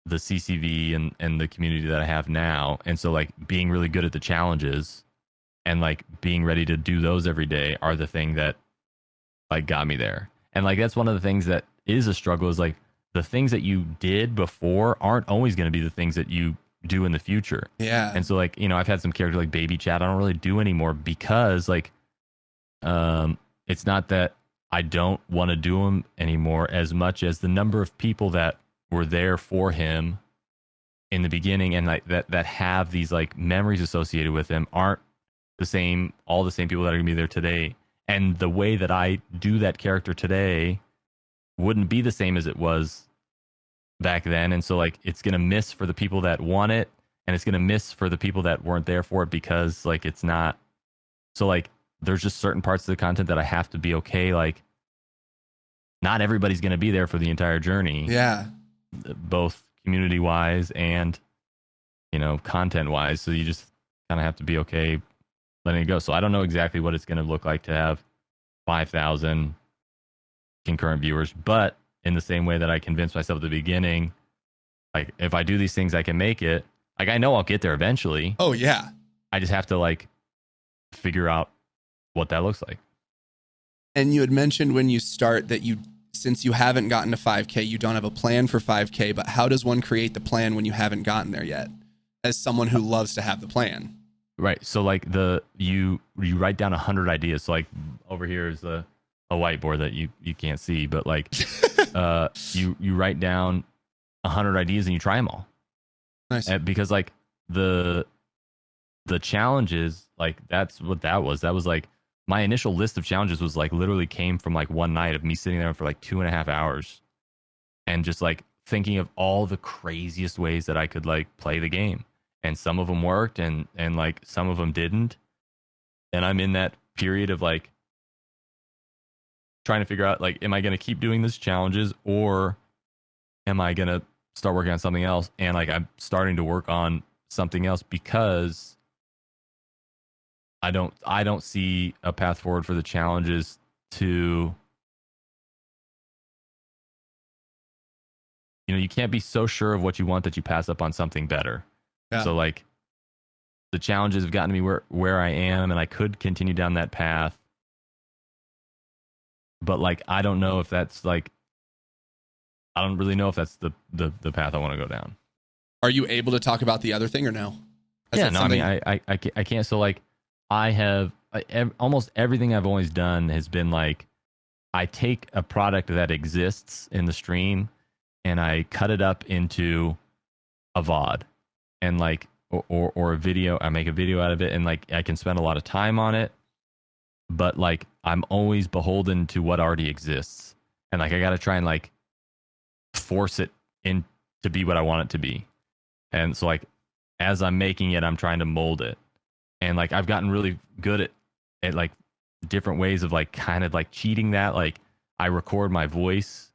the CCV and the community that I have now. And so like being really good at the challenges and like being ready to do those every day are the thing that like got me there. And like that's one of the things that is a struggle, is like the things that you did before aren't always going to be the things that you do in the future. Yeah. And so like, I've had some characters like Baby Chat I don't really do anymore because like it's not that I don't want to do them anymore as much as the number of people that were there for him in the beginning and like that have these like memories associated with him aren't all the same people that are gonna be there today. And the way that I do that character today wouldn't be the same as it was back then. And so like it's gonna miss for the people that want it, and it's gonna miss for the people that weren't there for it, because like it's not, so like there's just certain parts of the content that I have to be okay, like not everybody's gonna be there for the entire journey. Yeah. Both community wise and content wise. So you just kind of have to be okay letting it go. So I don't know exactly what it's going to look like to have 5,000 concurrent viewers, but in the same way that I convinced myself at the beginning, like if I do these things I can make it. Like I know I'll get there eventually. Oh yeah. I just have to like figure out what that looks like. And you had mentioned when you start that since you haven't gotten to 5K, you don't have a plan for 5K, but how does one create the plan when you haven't gotten there yet? As someone who loves to have the plan. Right. So like you write down 100 ideas. So like over here is a whiteboard that you can't see, but like you write down 100 ideas and you try them all. Nice. Because like the challenges, like that's what that was. That was like my initial list of challenges was like literally came from like one night of me sitting there for like 2.5 hours and just like thinking of all the craziest ways that I could like play the game. and some of them worked, and like some of them didn't. And I'm in that period of like trying to figure out like, am I going to keep doing these challenges, or am I going to start working on something else? And like I'm starting to work on something else because I don't see a path forward for the challenges to, you can't be so sure of what you want that you pass up on something better. Yeah. So like the challenges have gotten me where I am, and I could continue down that path. But like I don't know if that's like, I don't really know if that's the path I want to go down. Are you able to talk about the other thing or no? Yeah, no, something... I mean, I can't. So like, almost everything I've always done has been like, I take a product that exists in the stream and I cut it up into a VOD, and like, or a video. I make a video out of it, and like I can spend a lot of time on it, but like I'm always beholden to what already exists, and like I got to try and like force it in to be what I want it to be. And so like as I'm making it, I'm trying to mold it. And like I've gotten really good at like different ways of like kind of like cheating that. Like I record my voice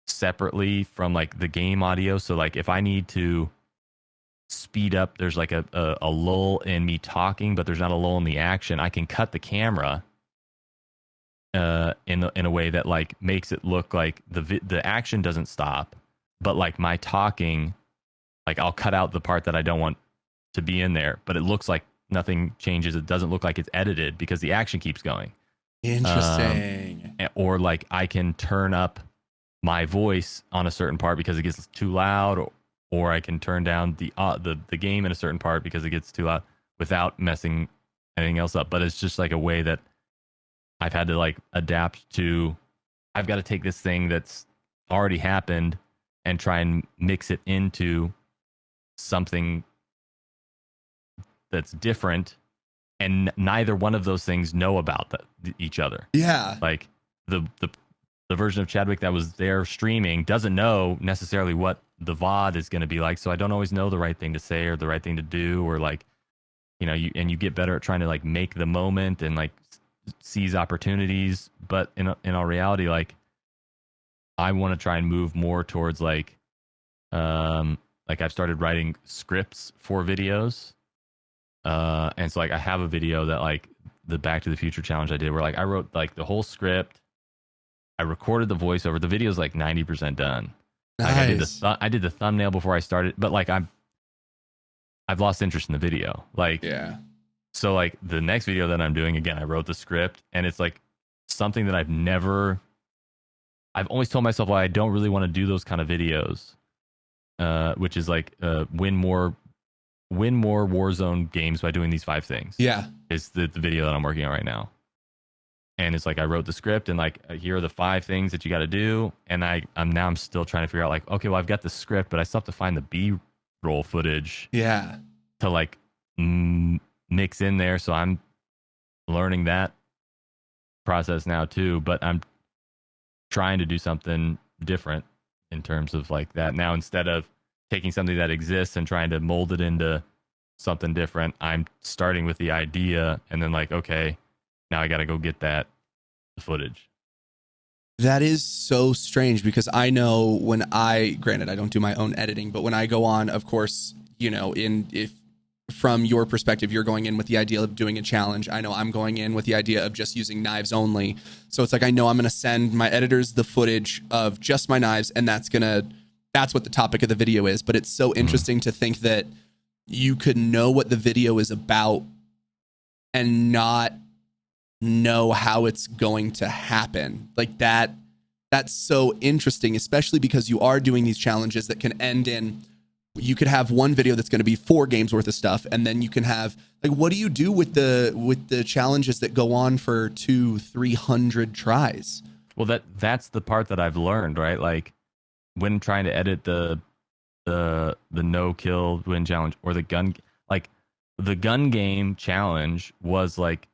separately from like the game audio. So like if I need to speed up, there's like a lull in me talking, but there's not a lull in the action, I can cut the camera in a way that like makes it look like the action doesn't stop, but like my talking, like I'll cut out the part that I don't want to be in there, but it looks like nothing changes. It doesn't look like it's edited because the action keeps going. Interesting. Or like I can turn up my voice on a certain part because it gets too loud, or I can turn down the game in a certain part because it gets too loud without messing anything else up. But it's just like a way that I've had to like adapt to. I've got to take this thing that's already happened and try and mix it into something that's different, and neither one of those things know about each other. Yeah. Like the version of Chadwick that was there streaming doesn't know necessarily what the VOD is going to be like, so I don't always know the right thing to say or the right thing to do, or like, you get better at trying to like make the moment and like seize opportunities. But in all reality, like I want to try and move more towards like I've started writing scripts for videos. And so like I have a video that like the Back to the Future challenge I did, where like I wrote like the whole script, I recorded the voiceover. The video's like 90% done. Nice. Like I did the thumbnail before I started, but like I've lost interest in the video. Like, yeah. So like the next video that I'm doing, again, I wrote the script, and it's like something that I've always told myself, well, I don't really want to do those kind of videos, which is like win more Warzone games by doing these 5 things. Yeah. Is the video that I'm working on right now. And it's like I wrote the script, and like here are the 5 things that you got to do, and I'm still trying to figure out like, okay, well, I've got the script, but I still have to find the B-roll footage. Yeah. To like mix in there. So I'm learning that process now too, but I'm trying to do something different in terms of like that. Now, instead of taking something that exists and trying to mold it into something different, I'm starting with the idea and then like, okay, now I got to go get the footage. That is so strange, because I know granted, I don't do my own editing, but when I go on, of course, if from your perspective, you're going in with the idea of doing a challenge. I know I'm going in with the idea of just using knives only. So it's like, I know I'm going to send my editors the footage of just my knives, and that's what the topic of the video is. But it's so interesting to think that you could know what the video is about and not know how it's going to happen. Like that's so interesting, especially because you are doing these challenges that can end in, you could have one video that's going to be 4 games worth of stuff, and then you can have like, what do you do with the challenges that go on for 200-300 tries? Well, that's the part that I've learned, right? Like when trying to edit the no kill win challenge, or the gun game challenge was like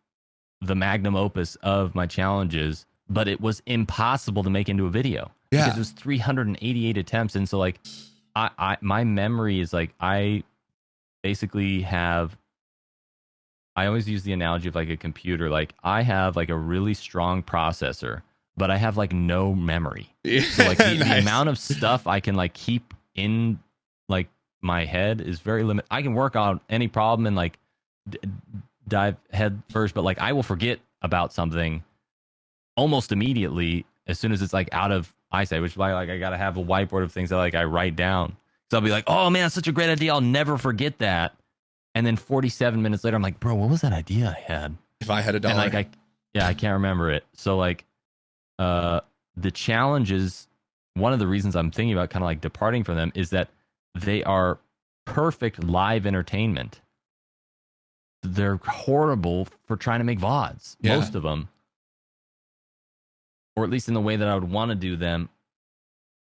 the magnum opus of my challenges, but it was impossible to make into a video. Yeah. Because it was 388 attempts. And so like my memory is like, basically have, I always use the analogy of like a computer. Like I have like a really strong processor, but I have like no memory. So like the Nice. amount of stuff I can like keep in like my head is very limited. I can work on any problem and like d- dive head first, but like I will forget about something almost immediately as soon as it's like out of eyesight, which is why like I gotta have a whiteboard of things that like I write down. So I'll be like, oh man, that's such a great idea. I'll never forget that. And then 47 minutes later, I'm like, bro, what was that idea I had? If I had a And dollar. like yeah, I can't remember it. So like the challenge is, one of the reasons I'm thinking about kind of like departing from them is that they are perfect live entertainment. They're horrible for trying to make VODs, Yeah. most of them. Or at least in the way that I would want to do them,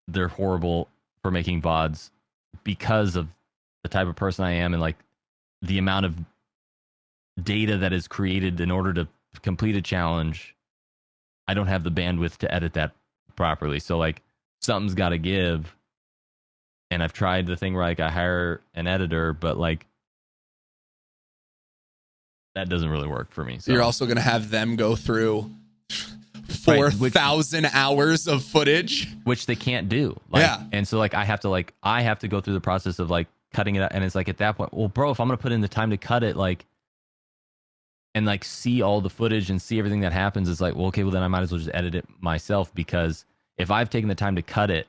they're horrible for making VODs because of the type of person I am and like the amount of data that is created in order to complete a challenge. I don't have the bandwidth to edit that properly. So like something's got to give. And I've tried the thing where like I hire an editor, but like that doesn't really work for me. So You're also going to have them go through Right, 4,000 hours of footage, which they can't do. Like, Yeah. And so like I have to go through the process of like cutting it out. And it's like at that point, well, bro, if I'm going to put in the time to cut it, like, and like see all the footage and see everything that happens, it's like, well, okay, well then I might as well just edit it myself, because if I've taken the time to cut it,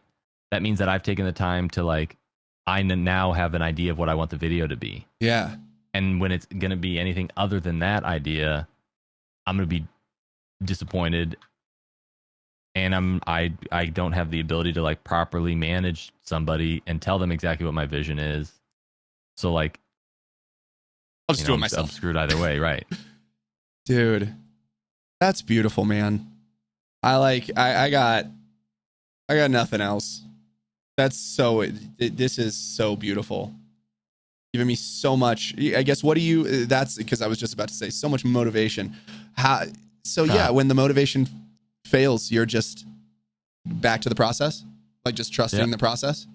that means that I've taken the time to like, I now have an idea of what I want the video to be. Yeah. And when it's going to be anything other than that idea, I'm going to be disappointed. And I don't have the ability to like properly manage somebody and tell them exactly what my vision is. So like, I'll just do it myself. I'm screwed either way, right? Dude, that's beautiful, man. I got nothing else. That's so, this is so beautiful. Giving me so much, I guess, that's because I was just about to say so much motivation. When the motivation fails, you're just back to the process, like just trusting the process.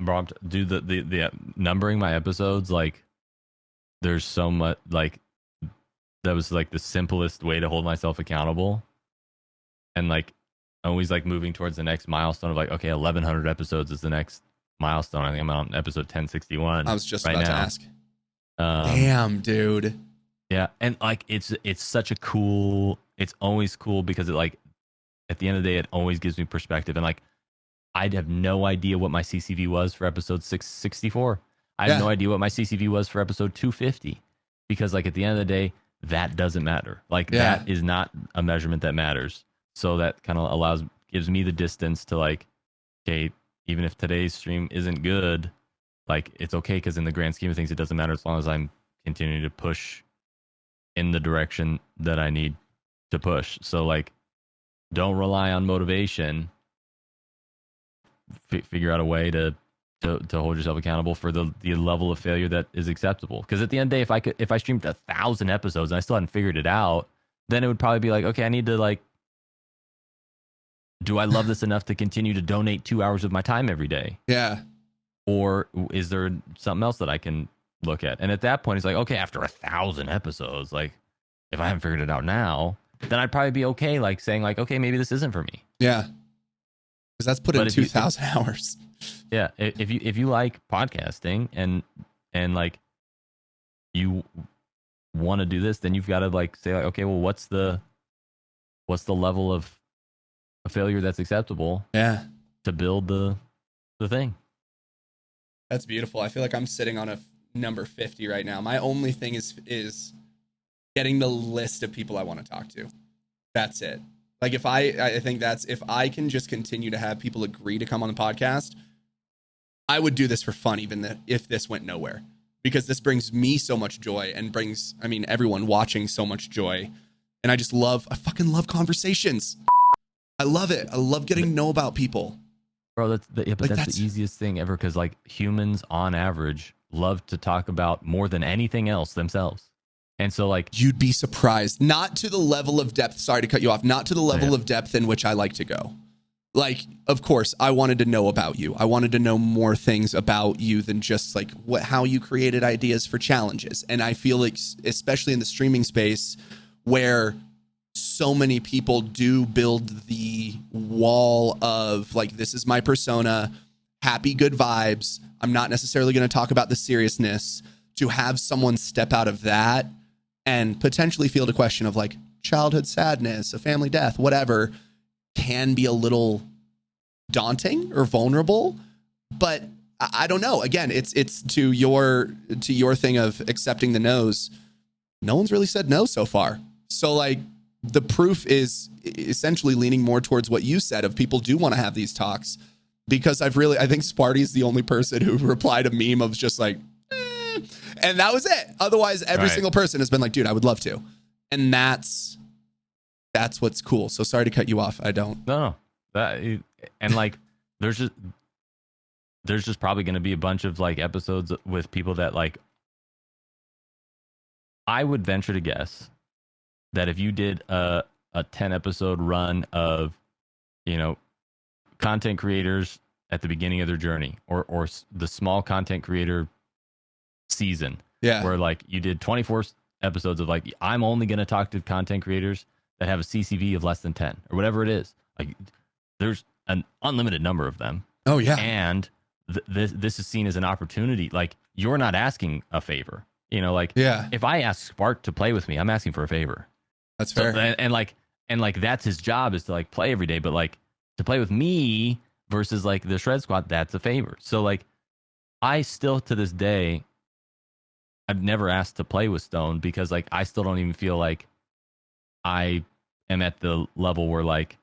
Bro, do the numbering my episodes, like there's so much, like that was like the simplest way to hold myself accountable, and like always like moving towards the next milestone of like, okay, 1,100 episodes is the next milestone. I think I'm on episode 1061. I was just right about now. to ask. Damn, dude. Yeah, and like it's such a cool. It's always cool because it like at the end of the day, it always gives me perspective. And like I'd have no idea what my CCV was for episode 664. I have no idea what my CCV was for episode 250, because like at the end of the day, that doesn't matter. Like that is not a measurement that matters. So that kind of gives me the distance to like, okay, even if today's stream isn't good, like it's okay, because in the grand scheme of things, it doesn't matter as long as I'm continuing to push in the direction that I need to push. So like, don't rely on motivation. Figure out a way to hold yourself accountable for the level of failure that is acceptable. Because at the end of the day, if I streamed 1,000 episodes and I still hadn't figured it out, then it would probably be like, okay, I need to like, do I love this enough to continue to donate 2 hours of my time every day? Yeah. Or is there something else that I can look at? And at that point, it's like, okay, after 1,000 episodes, like if I haven't figured it out now, then I'd probably be okay, like saying like, okay, maybe this isn't for me. Yeah. Because that's put in 2,000 hours. Yeah. If you like podcasting and like you want to do this, then you've got to like say like, okay, well, what's the level of a failure that's acceptable? Yeah. To build the thing. That's beautiful. I feel like I'm sitting on a number 50 right now. My only thing is getting the list of people I want to talk to. That's it. Like if I think if I can just continue to have people agree to come on the podcast, I would do this for fun, even if this went nowhere, because this brings me so much joy and brings, everyone watching so much joy. And I fucking love conversations. I love it. I love getting to know about people. Bro, that's the easiest thing ever, because like humans on average love to talk about more than anything else themselves. And so like you'd be surprised, not to the level of depth. Sorry to cut you off. Not to the level of depth in which I like to go. like, of course, I wanted to know about you. I wanted to know more things about you than just like how you created ideas for challenges. And I feel like, especially in the streaming space, where so many people do build the wall of like, this is my persona, happy, good vibes. I'm not necessarily going to talk about the seriousness. To have someone step out of that and potentially field a question of like childhood sadness, a family death, whatever, can be a little daunting or vulnerable. But I don't know. Again, it's to your thing of accepting the no's. No one's really said no so far. So like the proof is essentially leaning more towards what you said of people do want to have these talks, because I think Sparty's the only person who replied a meme of just like, and that was it. Otherwise, every single person has been like, dude, I would love to. And that's what's cool. So sorry to cut you off. I don't. No. And like, there's just probably going to be a bunch of like episodes with people that like, I would venture to guess that if you did a 10 episode run of, you know, content creators at the beginning of their journey, or the small content creator season, where like you did 24 episodes of like, I'm only going to talk to content creators that have a CCV of less than 10 or whatever it is. Like, there's an unlimited number of them. Oh yeah. And this is seen as an opportunity. Like, you're not asking a favor, you know, like, if I ask Spark to play with me, I'm asking for a favor. That's fair. So, and like that's his job, is to like play every day, but like to play with me versus like the Shred Squad, that's a favor. So like, I still to this day, I've never asked to play with Stone, because like I still don't even feel like I am at the level where like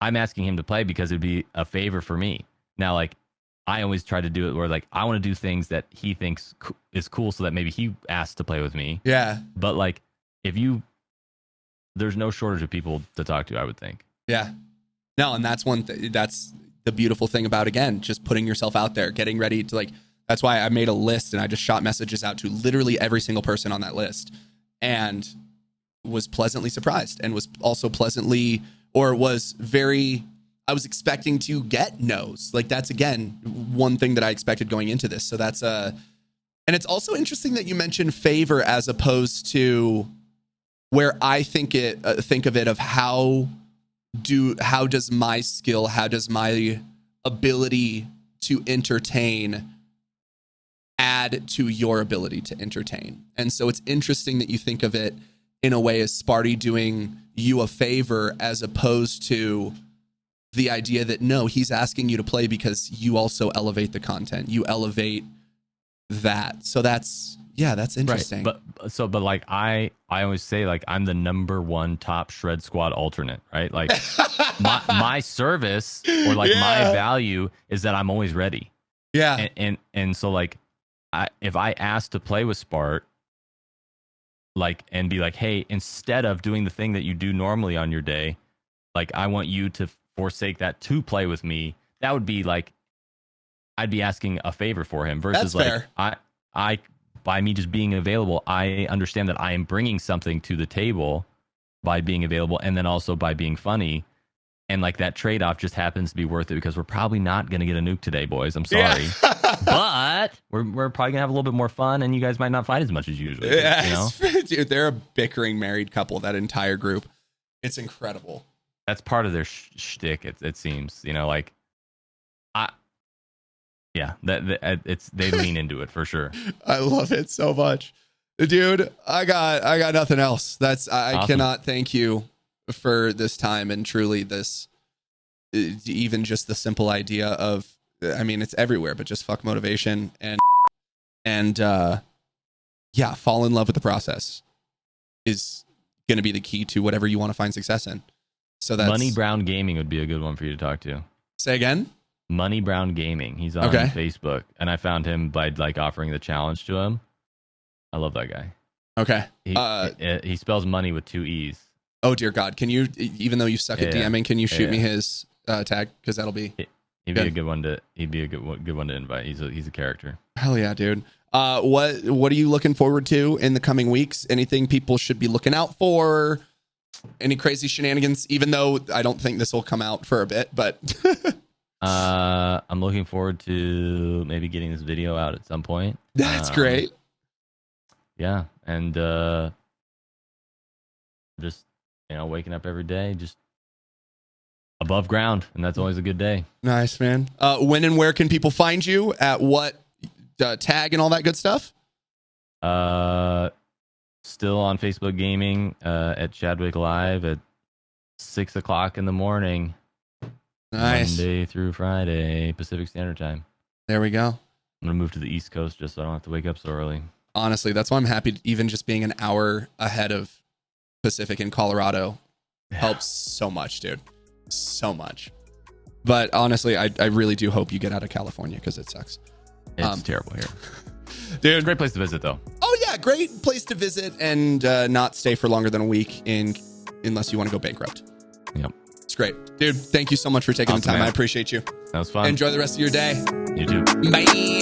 I'm asking him to play because it'd be a favor for me. Now, like, I always try to do it where like I want to do things that he thinks is cool, so that maybe he asks to play with me. Yeah. But like, there's no shortage of people to talk to, I would think. Yeah. No, and that's that's the beautiful thing about, again, just putting yourself out there, getting ready to like, that's why I made a list and I just shot messages out to literally every single person on that list, and was pleasantly surprised, and was also I was expecting to get no's. Like, that's, again, one thing that I expected going into this. So that's and it's also interesting that you mentioned favor as opposed to where I think of it of how does my skill, how does my ability to entertain add to your ability to entertain. And so it's interesting that you think of it in a way as Sparty doing you a favor, as opposed to the idea that no, he's asking you to play because you also elevate the content. You elevate that. So that's interesting. Right. But like I always say, like, I'm the number one top Shred Squad alternate, right? Like my service, or like my value is that I'm always ready. Yeah. And so like, if I ask to play with Spart, like, and be like, hey, instead of doing the thing that you do normally on your day, like, I want you to forsake that to play with me, that would be like, I'd be asking a favor for him, versus that's like, fair. I by me just being available, I understand that I am bringing something to the table by being available, and then also by being funny. And like, that trade-off just happens to be worth it, because we're probably not going to get a nuke today, boys. I'm sorry. But we're probably going to have a little bit more fun, and you guys might not fight as much as usually. Yeah, you know? Dude, they're a bickering married couple, that entire group. It's incredible. That's part of their shtick, it seems. You know, like, they lean into it for sure. I love it so much. Dude, I got nothing else. I Awesome. cannot thank you for this time, and truly this, even just the simple idea of, I mean, it's everywhere, but just fuck motivation and fall in love with the process is going to be the key to whatever you want to find success in. So that's Money Brown Gaming would be a good one for you to talk to. Say again? Money Brown Gaming. He's on Facebook, and I found him by like offering the challenge to him. I love that guy. Okay. He spells money with 2 E's. Oh dear God! Can you, even though you suck at DMing, can you shoot me his tag? Because that'll be he'd be a good one to invite. He's a character. Hell yeah, dude. What are you looking forward to in the coming weeks? Anything people should be looking out for? Any crazy shenanigans? Even though I don't think this will come out for a bit, but I'm looking forward to maybe getting this video out at some point. That's great. Yeah, and just waking up every day, just above ground, and that's always a good day. Nice, man. When and where can people find you? At what tag and all that good stuff? Still on Facebook Gaming at Chadwick Live at 6 o'clock in the morning. Nice. Monday through Friday, Pacific Standard Time. There we go. I'm going to move to the East Coast just so I don't have to wake up so early. Honestly, that's why I'm happy. Even just being an hour ahead of Pacific in Colorado helps so much, dude. So much. But honestly, I really do hope you get out of California because it sucks. It's terrible here. Dude. Great place to visit, though. Oh, yeah. Great place to visit and not stay for longer than a week unless you want to go bankrupt. Yep. It's great. Dude, thank you so much for taking the time. Man. I appreciate you. That was fun. Enjoy the rest of your day. You too. Bye.